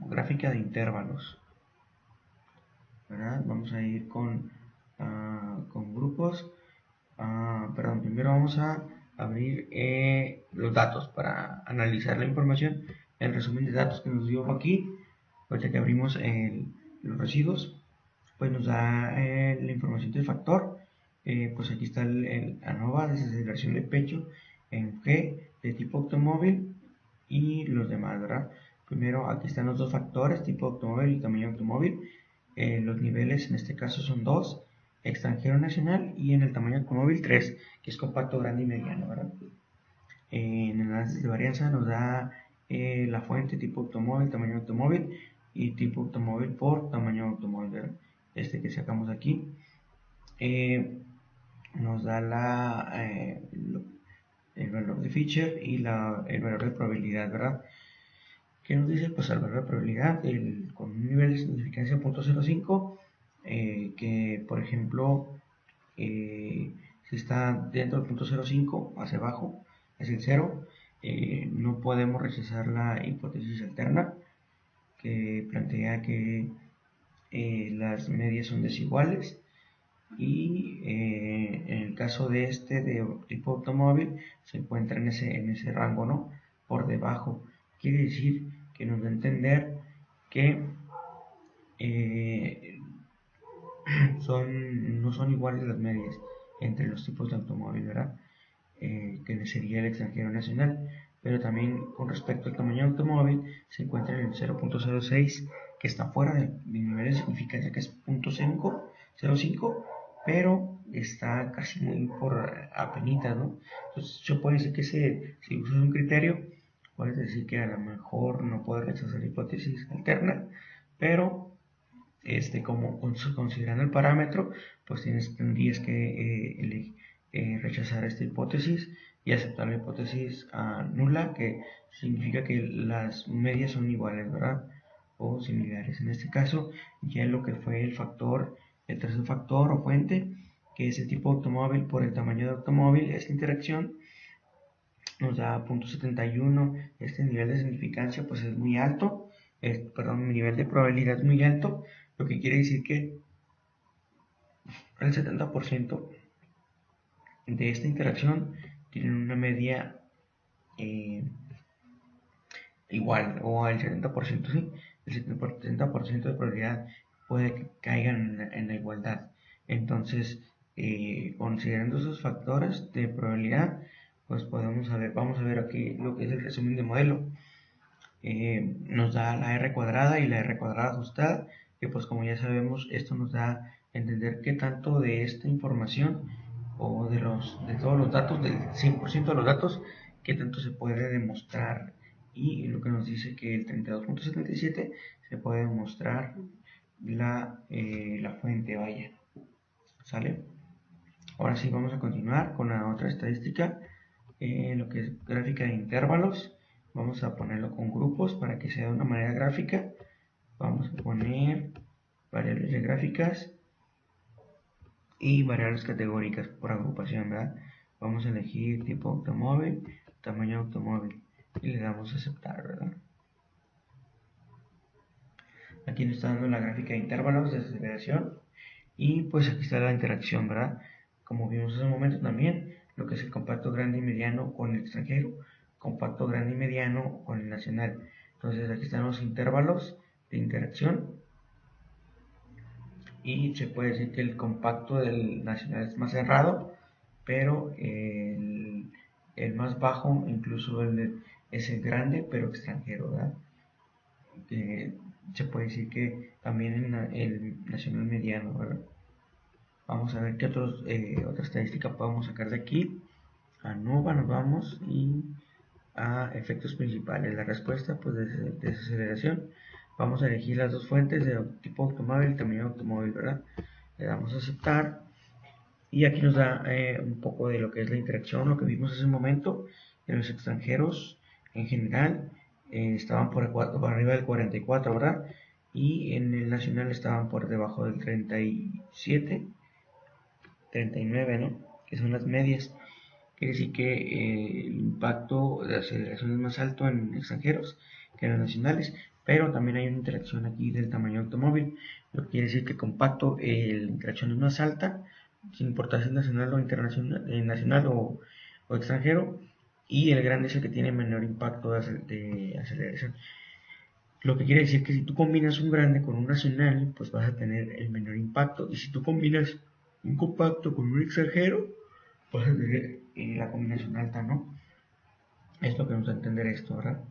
gráfica de intervalos, ¿verdad? Vamos a ir con grupos. Perdón, primero vamos a abrir los datos para analizar la información, el resumen de datos que nos dio aquí. Ahorita que abrimos los residuos, pues nos da la información del factor. Pues aquí está el ANOVA, desaceleración de pecho en G de tipo automóvil y los demás, ¿verdad? Primero aquí están los dos factores, tipo automóvil y tamaño automóvil. Los niveles en este caso son 2, extranjero nacional, y en el tamaño automóvil 3, que es compacto, grande y mediano, ¿verdad? En el análisis de varianza nos da la fuente tipo automóvil, tamaño automóvil, y tipo automóvil por tamaño automóvil, ¿verdad? Este que sacamos aquí. Nos da el valor de Fisher y el valor de probabilidad, ¿verdad? ¿Qué nos dice? Pues el valor de probabilidad con un nivel de significancia 0.05, que por ejemplo, si está dentro del 0.05 hacia abajo, es el 0, no podemos rechazar la hipótesis alterna, que plantea que las medias son desiguales, y en el caso de de tipo automóvil se encuentra en ese rango, ¿no? Por debajo. Quiere decir que nos da a entender que eh, no son iguales las medias entre los tipos de automóvil, ¿verdad? Que sería el extranjero nacional. Pero también con respecto al tamaño del automóvil se encuentra en el 0.06, que está fuera del nivel de significancia, que es 0.05, pero está casi muy por apenitas, ¿no? Entonces yo puedo decir que si usas un criterio, puedes decir que a lo mejor no puedes rechazar la hipótesis alterna, pero como considerando el parámetro, pues tendrías que rechazar esta hipótesis y aceptar la hipótesis nula, que significa que las medias son iguales, ¿verdad? o similares. En este caso, ya lo que fue el tercer factor o fuente, que es el tipo de automóvil por el tamaño de automóvil, esta interacción nos da 0.71. Este nivel de significancia pues es muy alto, perdón, mi nivel de probabilidad es muy alto, lo que quiere decir que el 70% de esta interacción tienen una media eh, igual, o al 70%, ¿sí? El 70% de probabilidad puede que caigan en la igualdad. Entonces, considerando esos factores de probabilidad, pues vamos a ver aquí lo que es el resumen de modelo. Nos da la R cuadrada y la R cuadrada ajustada, que pues como ya sabemos, esto nos da a entender qué tanto de esta información o de todos los datos, del 100% de los datos, qué tanto se puede demostrar. Y lo que nos dice que el 32.77 se puede demostrar la fuente, vaya. ¿Sale? Ahora sí vamos a continuar con la otra estadística, lo que es gráfica de intervalos. Vamos a ponerlo con grupos para que sea de una manera gráfica. Vamos a poner variables de gráficas y variables categóricas por agrupación, ¿verdad? Vamos a elegir tipo automóvil, tamaño automóvil y le damos a aceptar, ¿verdad? Aquí nos está dando la gráfica de intervalos de aceleración y pues aquí está la interacción, ¿verdad? Como vimos hace un momento también, lo que es el compacto grande y mediano con el extranjero, compacto grande y mediano con el nacional. Entonces aquí están los intervalos de interacción y se puede decir que el compacto del nacional es más cerrado, pero el más bajo incluso es el grande pero extranjero, ¿verdad? Se puede decir que también el nacional mediano, ¿verdad? Vamos a ver qué otra estadística podemos sacar de aquí. A NOVA nos vamos y a efectos principales. La respuesta pues de desaceleración. Vamos a elegir las dos fuentes de tipo automóvil y tamaño automóvil, ¿verdad? Le damos a aceptar y aquí nos da un poco de lo que es la interacción, lo que vimos hace un momento. En los extranjeros en general estaban por arriba del 44, ¿verdad? Y en el nacional estaban por debajo del 37, 39, ¿no? Que son las medias. Quiere decir que el impacto de aceleración es más alto en extranjeros que en los nacionales, pero también hay una interacción aquí del tamaño automóvil, lo que quiere decir que compacto la interacción es más alta, sin importar si es nacional o internacional, nacional o extranjero, y el grande es el que tiene menor impacto de aceleración. Lo que quiere decir que si tú combinas un grande con un nacional, pues vas a tener el menor impacto, y si tú combinas un compacto con un extranjero, vas a tener la combinación alta, ¿no? Es lo que nos da a entender esto, ¿verdad?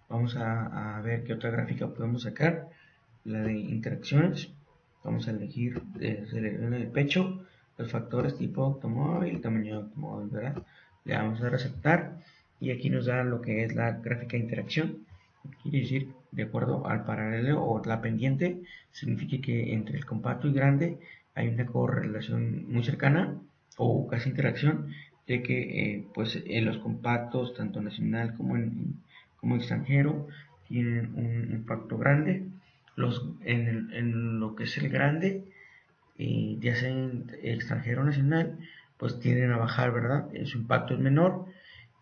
Vamos a ver qué otra gráfica podemos sacar. La de interacciones. Vamos a elegir aceleración del pecho, los factores tipo automóvil, tamaño de automóvil, ¿verdad? Le vamos a dar a aceptar y aquí nos da lo que es la gráfica de interacción. Quiere decir, de acuerdo al paralelo o la pendiente, significa que entre el compacto y grande hay una correlación muy cercana o casi interacción, de que pues los compactos, tanto nacional como extranjero, tienen un impacto grande. En lo que es el grande, ya sea extranjero o nacional, pues tienden a bajar, ¿verdad? Su impacto es menor,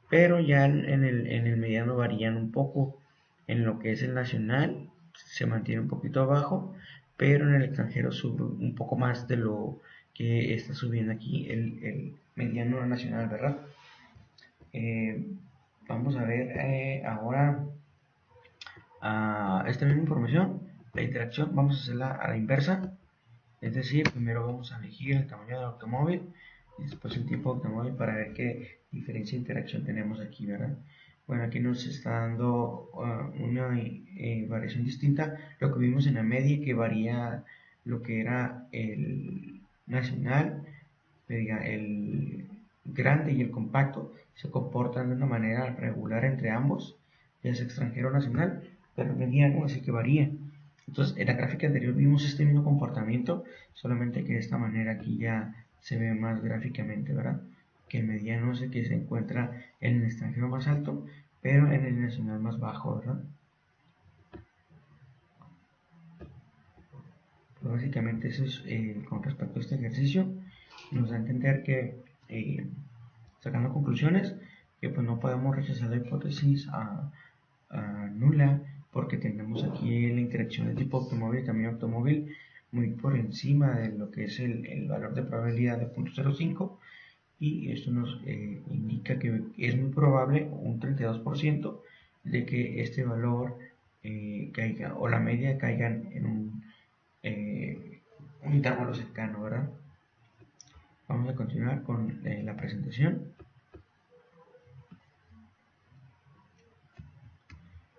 pero ya en el mediano varían un poco. En lo que es el nacional se mantiene un poquito abajo, pero en el extranjero sube un poco más de lo que está subiendo aquí el mediano nacional, ¿verdad? Eh, Vamos a ver ahora esta misma información, la interacción, vamos a hacerla a la inversa. Es decir, primero vamos a elegir el tamaño del automóvil y después el tipo de automóvil para ver qué diferencia de interacción tenemos aquí, ¿verdad? Bueno, aquí nos está dando una variación distinta. Lo que vimos en la media, que varía lo que era el nacional, el grande y el compacto, se comportan de una manera regular entre ambos, ya sea extranjero o nacional, pero mediano, así que varía. Entonces, en la gráfica anterior vimos este mismo comportamiento, solamente que de esta manera aquí ya se ve más gráficamente, ¿verdad? Que el mediano es el que se encuentra en el extranjero más alto, pero en el nacional más bajo, ¿verdad? Pues básicamente eso es con respecto a este ejercicio. Nos da a entender que, sacando conclusiones, que pues no podemos rechazar la hipótesis a nula, porque tenemos aquí la interacción de tipo automóvil y tamaño automóvil muy por encima de lo que es el valor de probabilidad de 0.05, y esto nos indica que es muy probable, un 32%, de que este valor caiga, o la media caigan en un intervalo cercano, ¿verdad? Vamos a continuar con la presentación.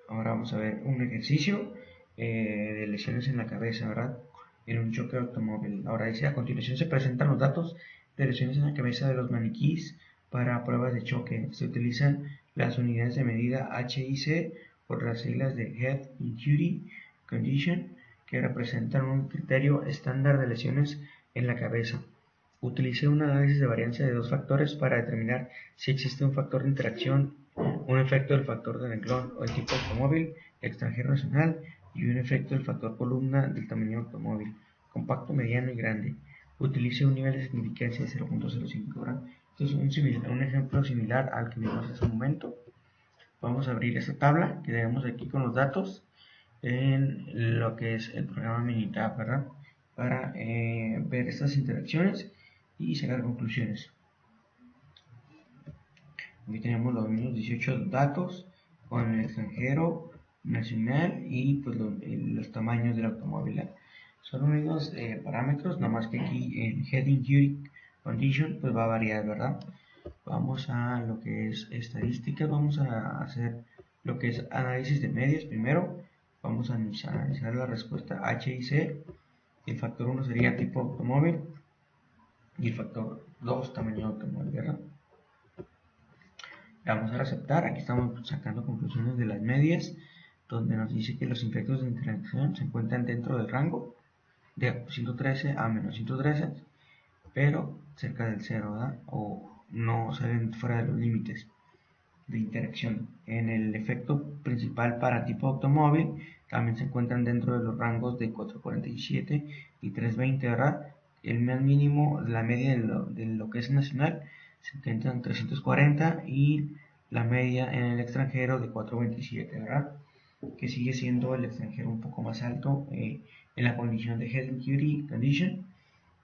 Ahora vamos a ver un ejercicio de lesiones en la cabeza, ¿verdad? En un choque automóvil. Ahora dice, a continuación se presentan los datos de lesiones en la cabeza de los maniquís para pruebas de choque. Se utilizan las unidades de medida H y C por las siglas de Head Injury Condition, que representan un criterio estándar de lesiones en la cabeza. Utilice un análisis de varianza de dos factores para determinar si existe un factor de interacción, un efecto del factor de renglón o el tipo automóvil, extranjero nacional, y un efecto del factor columna del tamaño automóvil, compacto, mediano y grande. Utilice un nivel de significancia de 0.05. Esto es un ejemplo similar al que vimos hace un momento. Vamos a abrir esta tabla que tenemos aquí con los datos en lo que es el programa Minitab, ¿verdad? Para ver estas interacciones y sacar conclusiones. Aquí tenemos los mismos 18 datos con el extranjero, nacional y pues los tamaños del automóvil. Son los mismos parámetros, nada más que aquí el Head Injury Condition pues va a variar, ¿verdad? Vamos a lo que es estadística, vamos a hacer lo que es análisis de medias primero. Vamos a analizar la respuesta H y C. El factor 1 sería tipo automóvil y el factor 2 tamaño automóvil, ¿verdad? Vamos a aceptar. Aquí estamos sacando conclusiones de las medias, donde nos dice que los efectos de interacción se encuentran dentro del rango de 113 a menos 113, pero cerca del 0, ¿verdad? O no salen fuera de los límites de interacción. En el efecto principal para tipo automóvil también se encuentran dentro de los rangos de 447 y 320, ¿verdad? El más mínimo, la media de lo que es nacional se encuentra en 340 y la media en el extranjero de 427, ¿verdad? Que sigue siendo el extranjero un poco más alto en la condición de Head Injury Condition,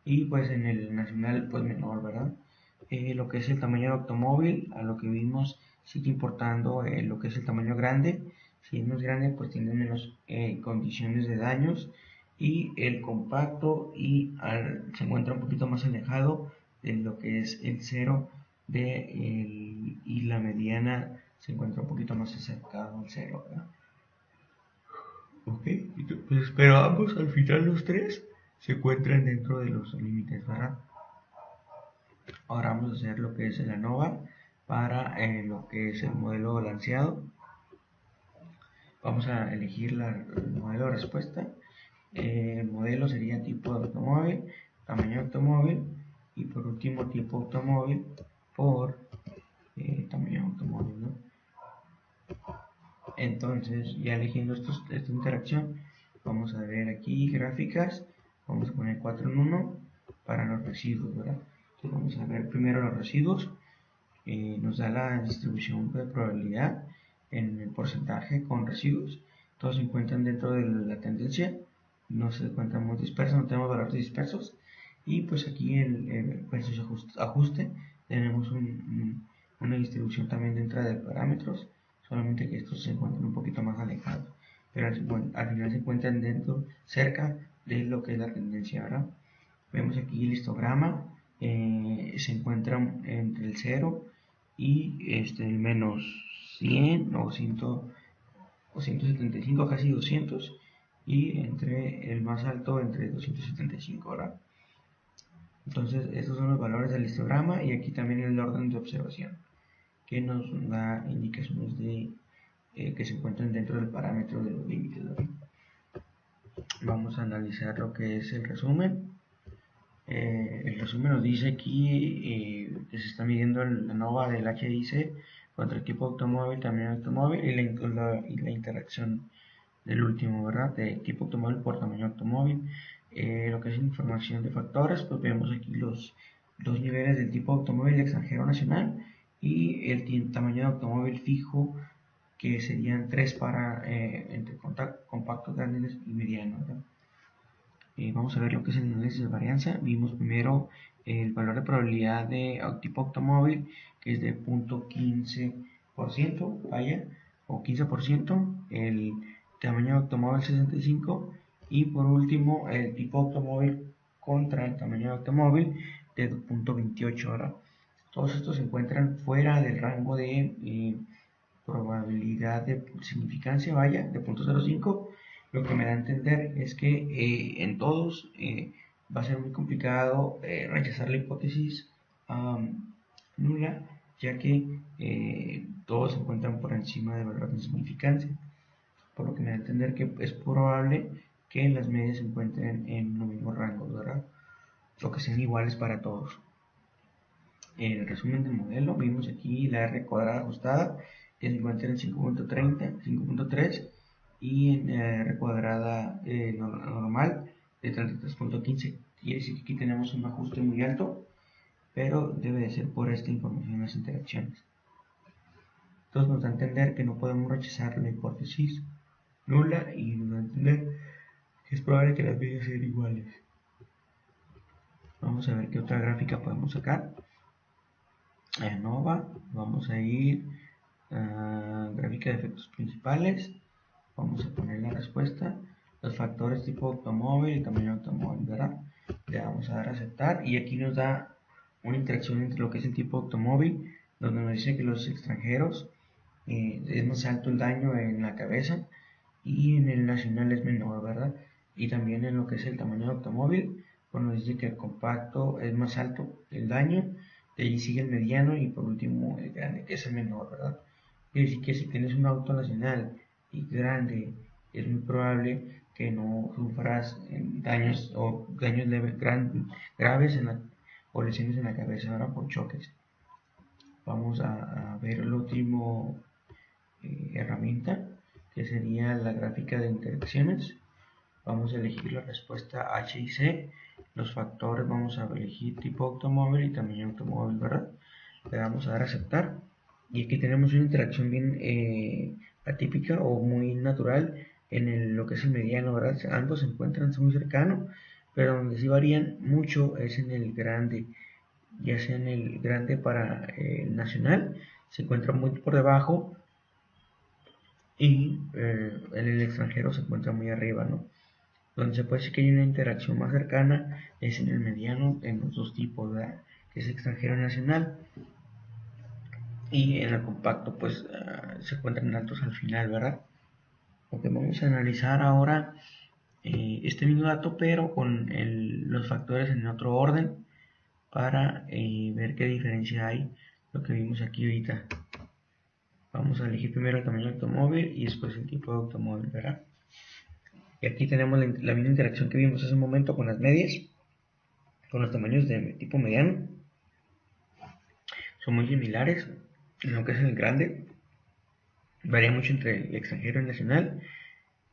y pues en el nacional pues menor, ¿verdad? Lo que es el tamaño del automóvil, a lo que vimos, sigue importando lo que es el tamaño grande. Si es más grande pues tiene menos condiciones de daños, y el compacto se encuentra un poquito más alejado de lo que es el cero y la mediana se encuentra un poquito más acercado al cero, ¿verdad? Ok, pues, pero ambos al final los tres se encuentran dentro de los límites, ¿verdad? Ahora vamos a hacer lo que es el ANOVA para lo que es el modelo balanceado. Vamos a elegir el modelo de respuesta. El modelo sería tipo de automóvil, tamaño de automóvil y por último tipo automóvil por tamaño de automóvil, ¿no? Entonces, ya eligiendo esta interacción, vamos a ver aquí gráficas. Vamos a poner 4 en 1 para los residuos, ¿verdad? Entonces vamos a ver primero los residuos. Nos da la distribución de probabilidad en el porcentaje con residuos. Todos se encuentran dentro de la tendencia, no se encuentran muy dispersos, no tenemos valores dispersos. Y pues aquí el preciso ajuste tenemos una distribución también dentro de parámetros, solamente que estos se encuentran un poquito más alejados, pero al final se encuentran cerca de lo que es la tendencia, ¿verdad? Vemos aquí el histograma, se encuentra entre el 0 y el menos 100 o 175, casi 200, y entre el más alto entre 275, ¿verdad? Entonces estos son los valores del histograma, y aquí también el orden de observación que nos da indicaciones de que se encuentran dentro del parámetro de los límites, ¿verdad? Vamos a analizar lo que es el resumen. El resumen nos dice aquí que se está midiendo la ANOVA del HIC contra el tipo automóvil, tamaño automóvil y la interacción del último, ¿verdad? De tipo automóvil por tamaño automóvil. lo que es información de factores, pues vemos aquí los dos niveles del tipo automóvil extranjero nacional y el tamaño de automóvil fijo, que serían 3 para entre compactos, grandes y medianos, ¿verdad? Vamos a ver lo que es el análisis de varianza. Vimos primero el valor de probabilidad de tipo automóvil, que es de 0.15%, vaya, o 15%, el tamaño de automóvil 65, y por último el tipo automóvil contra el tamaño de automóvil de 0.28, ¿verdad? Todos estos se encuentran fuera del rango de probabilidad de significancia, vaya, de 0.05. Lo que me da a entender es que en todos va a ser muy complicado rechazar la hipótesis nula, ya que todos se encuentran por encima del valor de significancia, por lo que me da a entender que es probable que las medias se encuentren en los mismos rangos, ¿verdad? O que sean iguales para todos. En el resumen del modelo vimos aquí la R cuadrada ajustada, que se encuentra en 5.30, 5.3, y en R cuadrada normal de 33.15. Quiere decir que aquí tenemos un ajuste muy alto, pero debe de ser por esta información en las interacciones. Entonces nos da a entender que no podemos rechazar la hipótesis nula y nos da a entender que es probable que las medias sean iguales. Vamos a ver qué otra gráfica podemos sacar. ANOVA, vamos a ir a gráfica de efectos principales, vamos a poner la respuesta, los factores tipo automóvil y tamaño automóvil, ¿verdad? Le vamos a dar a aceptar y aquí nos da una interacción entre lo que es el tipo automóvil, donde nos dice que los extranjeros es más alto el daño en la cabeza y en el nacional es menor, ¿verdad? Y también en lo que es el tamaño de automóvil, pues nos dice que el compacto es más alto el daño, de ahí sigue el mediano y por último el grande, que es el menor, ¿verdad? Quiere decir que si tienes un auto nacional y grande, es muy probable que no sufras daños o daños graves o lesiones en la cabeza, ¿verdad? Por choques. Vamos a ver el último herramienta, que sería la gráfica de interacciones. Vamos a elegir la respuesta H y C. Los factores vamos a elegir tipo automóvil y tamaño automóvil, ¿verdad? Le vamos a dar a aceptar. Y aquí tenemos una interacción bien atípica o muy natural en lo que es el mediano, ¿verdad? Ambos se encuentran muy cercanos, pero donde sí varían mucho es en el grande. Ya sea en el grande para el nacional, se encuentra muy por debajo, y en el extranjero se encuentra muy arriba, ¿no? Donde se puede decir que hay una interacción más cercana es en el mediano, en los dos tipos, ¿verdad? Que es extranjero y nacional, y en el compacto pues se encuentran altos al final, ¿verdad? Ok, vamos a analizar ahora este mismo dato, pero con los factores en otro orden, para ver qué diferencia hay lo que vimos aquí ahorita. Vamos a elegir primero el tamaño del automóvil y después el tipo de automóvil, ¿verdad? Y aquí tenemos la misma interacción que vimos hace un momento con las medias, con los tamaños de tipo mediano. Son muy similares en lo que es el grande. Varía mucho entre el extranjero y el nacional.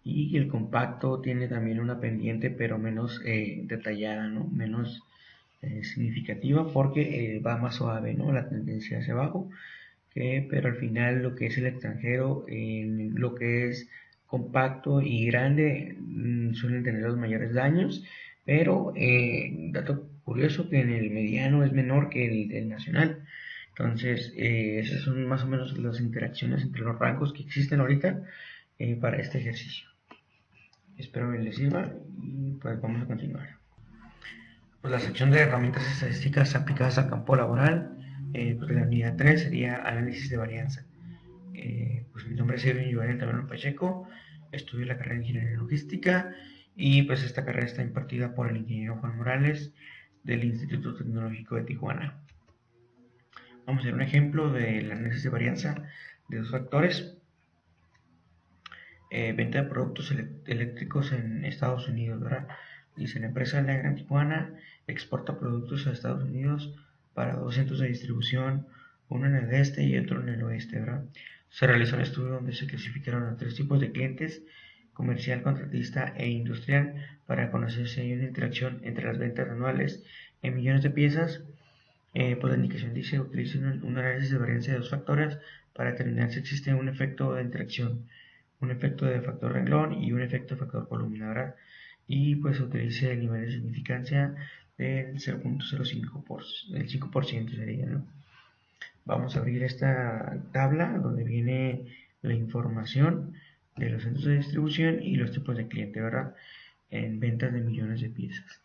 Y el compacto tiene también una pendiente, pero menos detallada, ¿no? Menos significativa, porque va más suave, ¿no? La tendencia hacia abajo. Pero al final lo que es el extranjero, lo que es compacto y grande, suelen tener los mayores daños, pero dato curioso que en el mediano es menor que el nacional. Entonces esas son más o menos las interacciones entre los rangos que existen ahorita para este ejercicio. Espero que les sirva y pues vamos a continuar. Pues la sección de herramientas estadísticas aplicadas al campo laboral, pues la unidad 3 sería análisis de varianza. Pues mi nombre es Edwin Giovanni Taberno Pacheco, estudio la carrera de Ingeniería Logística y pues esta carrera está impartida por el ingeniero Juan Morales del Instituto Tecnológico de Tijuana. Vamos a ver un ejemplo del análisis de varianza de dos factores. Venta de productos eléctricos en Estados Unidos, ¿verdad? Dice, la empresa La Gran Tijuana exporta productos a Estados Unidos para dos centros de distribución, uno en el este y otro en el oeste, ¿verdad? Se realizó un estudio donde se clasificaron a tres tipos de clientes comercial, contratista e industrial para conocer si hay una interacción entre las ventas anuales en millones de piezas. Pues la indicación dice utilice un análisis de varianza de dos factores para determinar si existe un efecto de interacción, un efecto de factor renglón y un efecto de factor columna, ¿verdad? Y pues utilice el nivel de significancia del 0.05 del 5% sería, ¿no? Vamos a abrir esta tabla donde viene la información de los centros de distribución y los tipos de cliente, ¿verdad? En ventas de millones de piezas.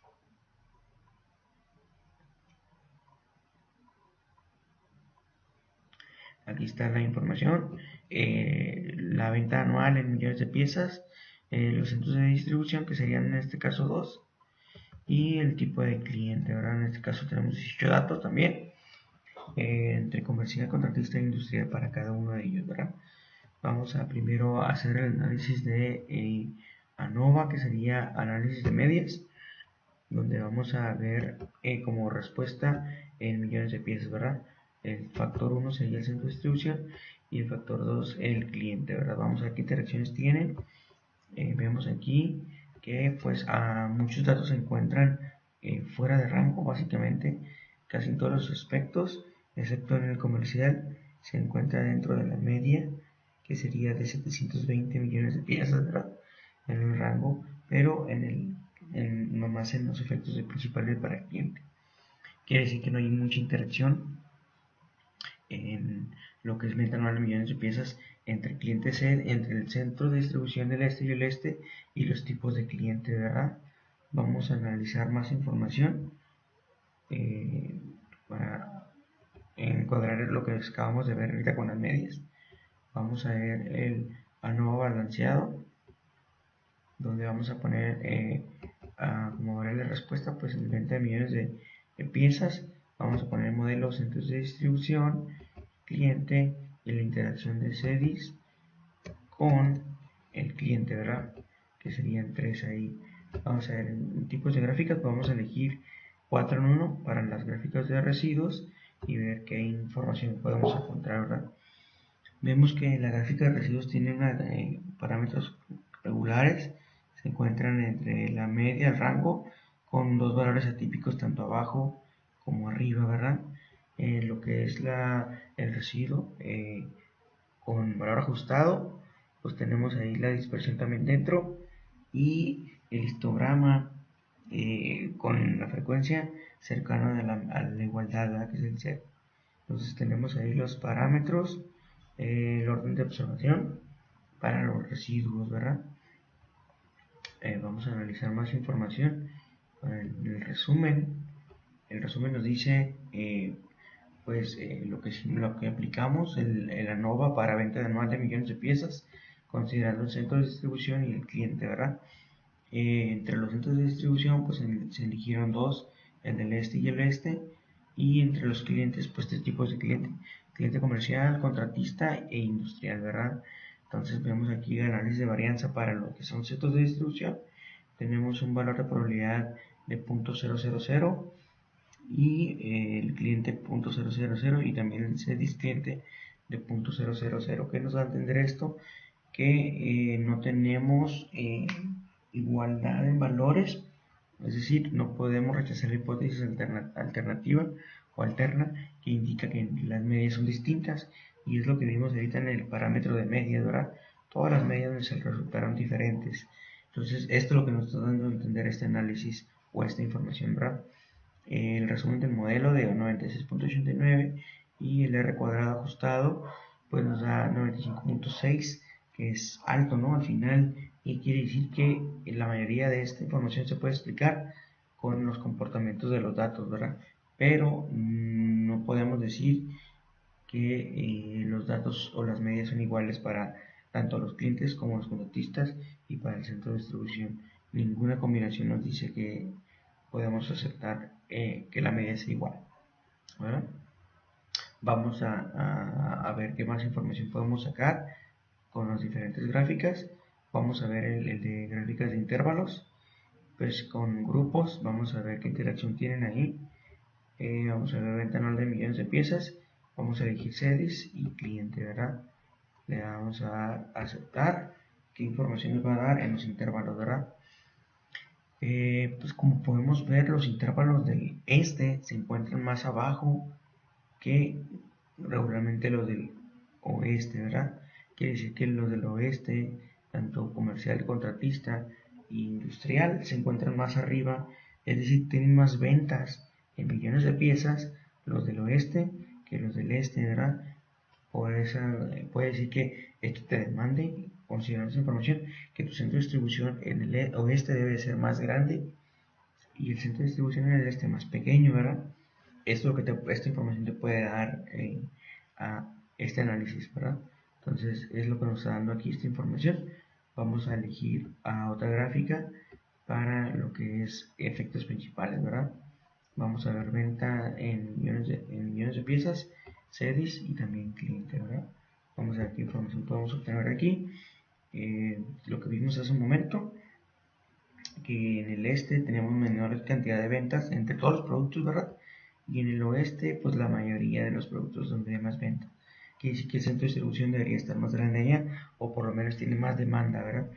Aquí está la información, la venta anual en millones de piezas, los centros de distribución, que serían en este caso 2, y el tipo de cliente, ¿verdad? En este caso tenemos 18 datos también, entre comercial, contratista e industrial para cada uno de ellos, ¿verdad? Vamos a primero hacer el análisis de ANOVA, que sería análisis de medias, donde vamos a ver como respuesta en millones de piezas, ¿verdad? El factor 1 sería el centro de distribución y el factor 2 el cliente, ¿verdad? Vamos a ver qué interacciones tienen. Vemos aquí que pues muchos datos se encuentran fuera de rango, básicamente casi en todos los aspectos, excepto en el comercial, se encuentra dentro de la media, que sería de 720 millones de piezas, ¿verdad? En el rango, pero nomás en los efectos principales para el cliente. Quiere decir que no hay mucha interacción en lo que es venta anual de millones de piezas entre el cliente C, entre el centro de distribución del este y el oeste y los tipos de cliente, ¿verdad? Vamos a analizar más información para encuadrar lo que acabamos de ver ahorita con las medias. Vamos a ver el ANOVA balanceado, donde vamos a poner como variable de respuesta pues el venta de millones de piezas. Vamos a poner modelos, centros de distribución, cliente y la interacción de CEDIS con el cliente, ¿verdad? Que serían 3 ahí. Vamos a ver en tipos de gráficas, vamos a elegir 4 en 1 para las gráficas de residuos y ver qué información podemos encontrar, ¿verdad? Vemos que la gráfica de residuos tiene parámetros regulares, se encuentran entre la media, el rango, con dos valores atípicos tanto abajo como arriba, ¿verdad? Lo que es el residuo con valor ajustado, pues tenemos ahí la dispersión también dentro y el histograma con la frecuencia cercana a la igualdad, ¿verdad? Que es el 0. Entonces tenemos ahí los parámetros, el orden de observación para los residuos, ¿verdad? Vamos a analizar más información. El resumen nos dice lo que aplicamos, el ANOVA para venta anual de millones de piezas, considerando el centro de distribución y el cliente, ¿verdad? Entre los centros de distribución pues se eligieron dos, el del este y el oeste, y entre los clientes pues tres tipos de cliente comercial, contratista e industrial, ¿verdad? Entonces vemos aquí el análisis de varianza para lo que son centros de distribución. Tenemos un valor de probabilidad de 0.000 y el cliente 0.000 y también el CEDIS cliente de 0.000. ¿Qué nos da a entender esto? Que no tenemos igualdad en valores, es decir, no podemos rechazar la hipótesis alternativa o alterna que indica que las medias son distintas, y es lo que vimos ahorita en el parámetro de medias, ¿verdad? Todas las medias nos resultaron diferentes. Entonces, esto es lo que nos está dando a entender este análisis o esta información, ¿verdad? El resumen del modelo de 96.89 y el R cuadrado ajustado pues nos da 95.6, que es alto, ¿no? Al final, y quiere decir que la mayoría de esta información se puede explicar con los comportamientos de los datos, ¿verdad? Pero no podemos decir que los datos o las medias son iguales para tanto los clientes como los contratistas y para el centro de distribución. Ninguna combinación nos dice que podemos aceptar que la media sea igual, ¿verdad? Vamos a ver qué más información podemos sacar con las diferentes gráficas. Vamos a ver el de gráficas de intervalos, pues con grupos. Vamos a ver qué interacción tienen ahí. Vamos a ver venta anual de millones de piezas. Vamos a elegir CEDIS y cliente, ¿verdad? Le vamos a aceptar qué información nos va a dar en los intervalos, ¿verdad? Pues como podemos ver, los intervalos del este se encuentran más abajo que regularmente los del oeste, ¿verdad? Quiere decir que los del oeste, tanto comercial, contratista e industrial, se encuentran más arriba, es decir, tienen más ventas en millones de piezas los del oeste que los del este, ¿verdad? Por eso puede decir que esto te demande, considerando esa información, que tu centro de distribución en el oeste debe ser más grande y el centro de distribución en el este más pequeño, ¿verdad? Esto es lo que esta información te puede dar a este análisis, ¿verdad? Entonces es lo que nos está dando aquí esta información. Vamos a elegir a otra gráfica para lo que es efectos principales, ¿verdad? Vamos a ver venta en millones de piezas, sedis y también cliente, ¿verdad? Vamos a ver qué información podemos obtener aquí. Lo que vimos hace un momento, que en el este tenemos menor cantidad de ventas entre todos los productos, ¿verdad? Y en el oeste, pues la mayoría de los productos donde hay más ventas. Quiere decir que el centro de distribución debería estar más grande allá, o por lo menos tiene más demanda, ¿verdad?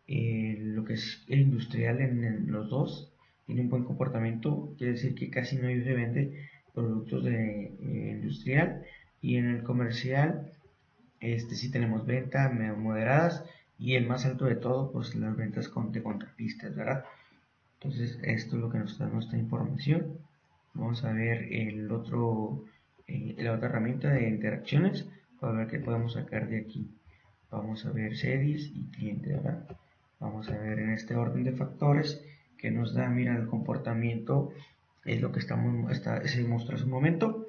Lo que es el industrial en los dos tiene un buen comportamiento, quiere decir que casi no se vende productos de industrial, y en el comercial sí tenemos ventas moderadas, y el más alto de todo, pues las ventas de contratistas, ¿verdad? Entonces esto es lo que nos da nuestra información. Vamos a ver la otra herramienta de interacciones para ver qué podemos sacar de aquí. Vamos a ver sedis y cliente, ¿verdad? Vamos a ver en este orden de factores que nos da, mira, el comportamiento es lo que se mostró hace un momento.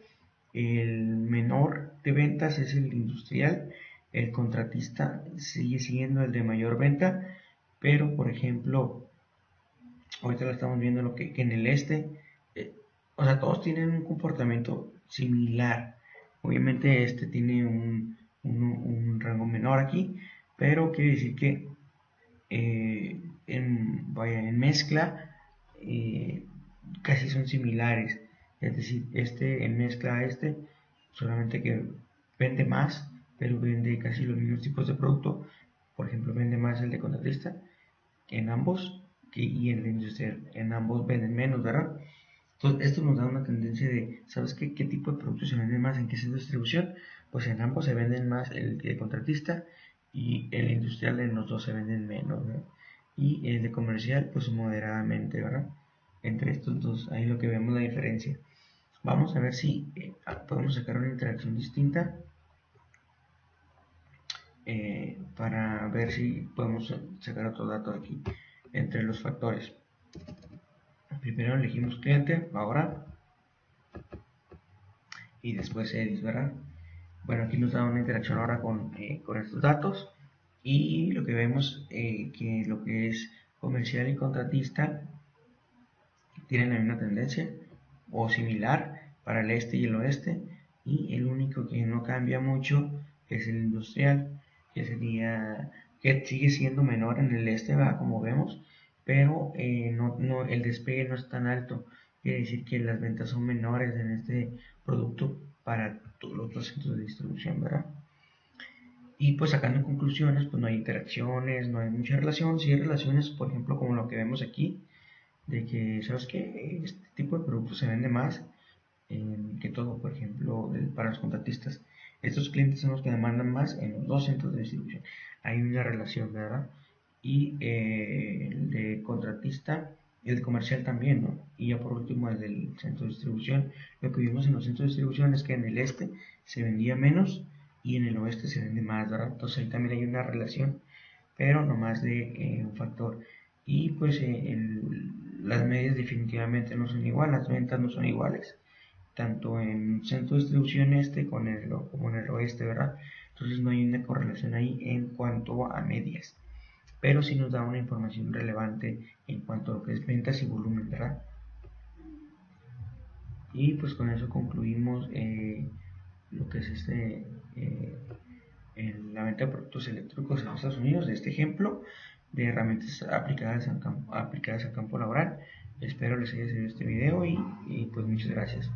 El menor de ventas es el industrial, el contratista sigue siendo el de mayor venta, pero por ejemplo, ahorita lo estamos viendo que en el este, o sea, todos tienen un comportamiento similar. Obviamente este tiene un rango menor aquí, pero quiere decir que en mezcla eh, casi son similares. Es decir, este en mezcla a este, solamente que vende más, pero vende casi los mismos tipos de producto. Por ejemplo, vende más el de contratista en ambos y en la industrial. En ambos venden menos, ¿verdad? Entonces, esto nos da una tendencia de, ¿sabes qué? ¿Qué tipo de productos se venden más? ¿En qué centro de distribución? Pues en ambos se venden más el de contratista, y el industrial en los dos se venden menos, ¿verdad? Y el de comercial, pues moderadamente, ¿verdad? Entre estos dos, ahí es lo que vemos la diferencia. Vamos a ver si podemos sacar una interacción distinta para ver si podemos sacar otro dato aquí entre los factores. Primero elegimos cliente, ahora, y después edis, ¿verdad? Bueno, aquí nos da una interacción ahora con estos datos, y lo que vemos que lo que es comercial y contratista tienen la misma tendencia o similar para el este y el oeste, y el único que no cambia mucho es el industrial, que sigue siendo menor en el este, ¿verdad? Como vemos, pero el despegue no es tan alto. Quiere decir que las ventas son menores en este producto para todos los otros centros de distribución, ¿verdad? Y pues sacando conclusiones, pues no hay interacciones, no hay mucha relación. Si hay relaciones, por ejemplo, como lo que vemos aquí, de que, ¿sabes qué? Este tipo de productos se vende más que todo, por ejemplo, para los contratistas. Estos clientes son los que demandan más en los dos centros de distribución. Hay una relación, ¿verdad? Y el de contratista, el de comercial también, ¿no? Y ya por último el del centro de distribución. Lo que vimos en los centros de distribución es que en el este se vendía menos y en el oeste se vende más, ¿verdad? Entonces ahí también hay una relación, pero no más de un factor. Y pues las medias definitivamente no son iguales, las ventas no son iguales, tanto en centro de distribución este como en el oeste, ¿verdad? Entonces no hay una correlación ahí en cuanto a medias, pero sí nos da una información relevante en cuanto a lo que es ventas y volumen, ¿verdad? Y pues con eso concluimos lo que es la venta de productos electrónicos en Estados Unidos, de este ejemplo de herramientas aplicadas al campo laboral. Espero les haya servido este video, y pues muchas gracias.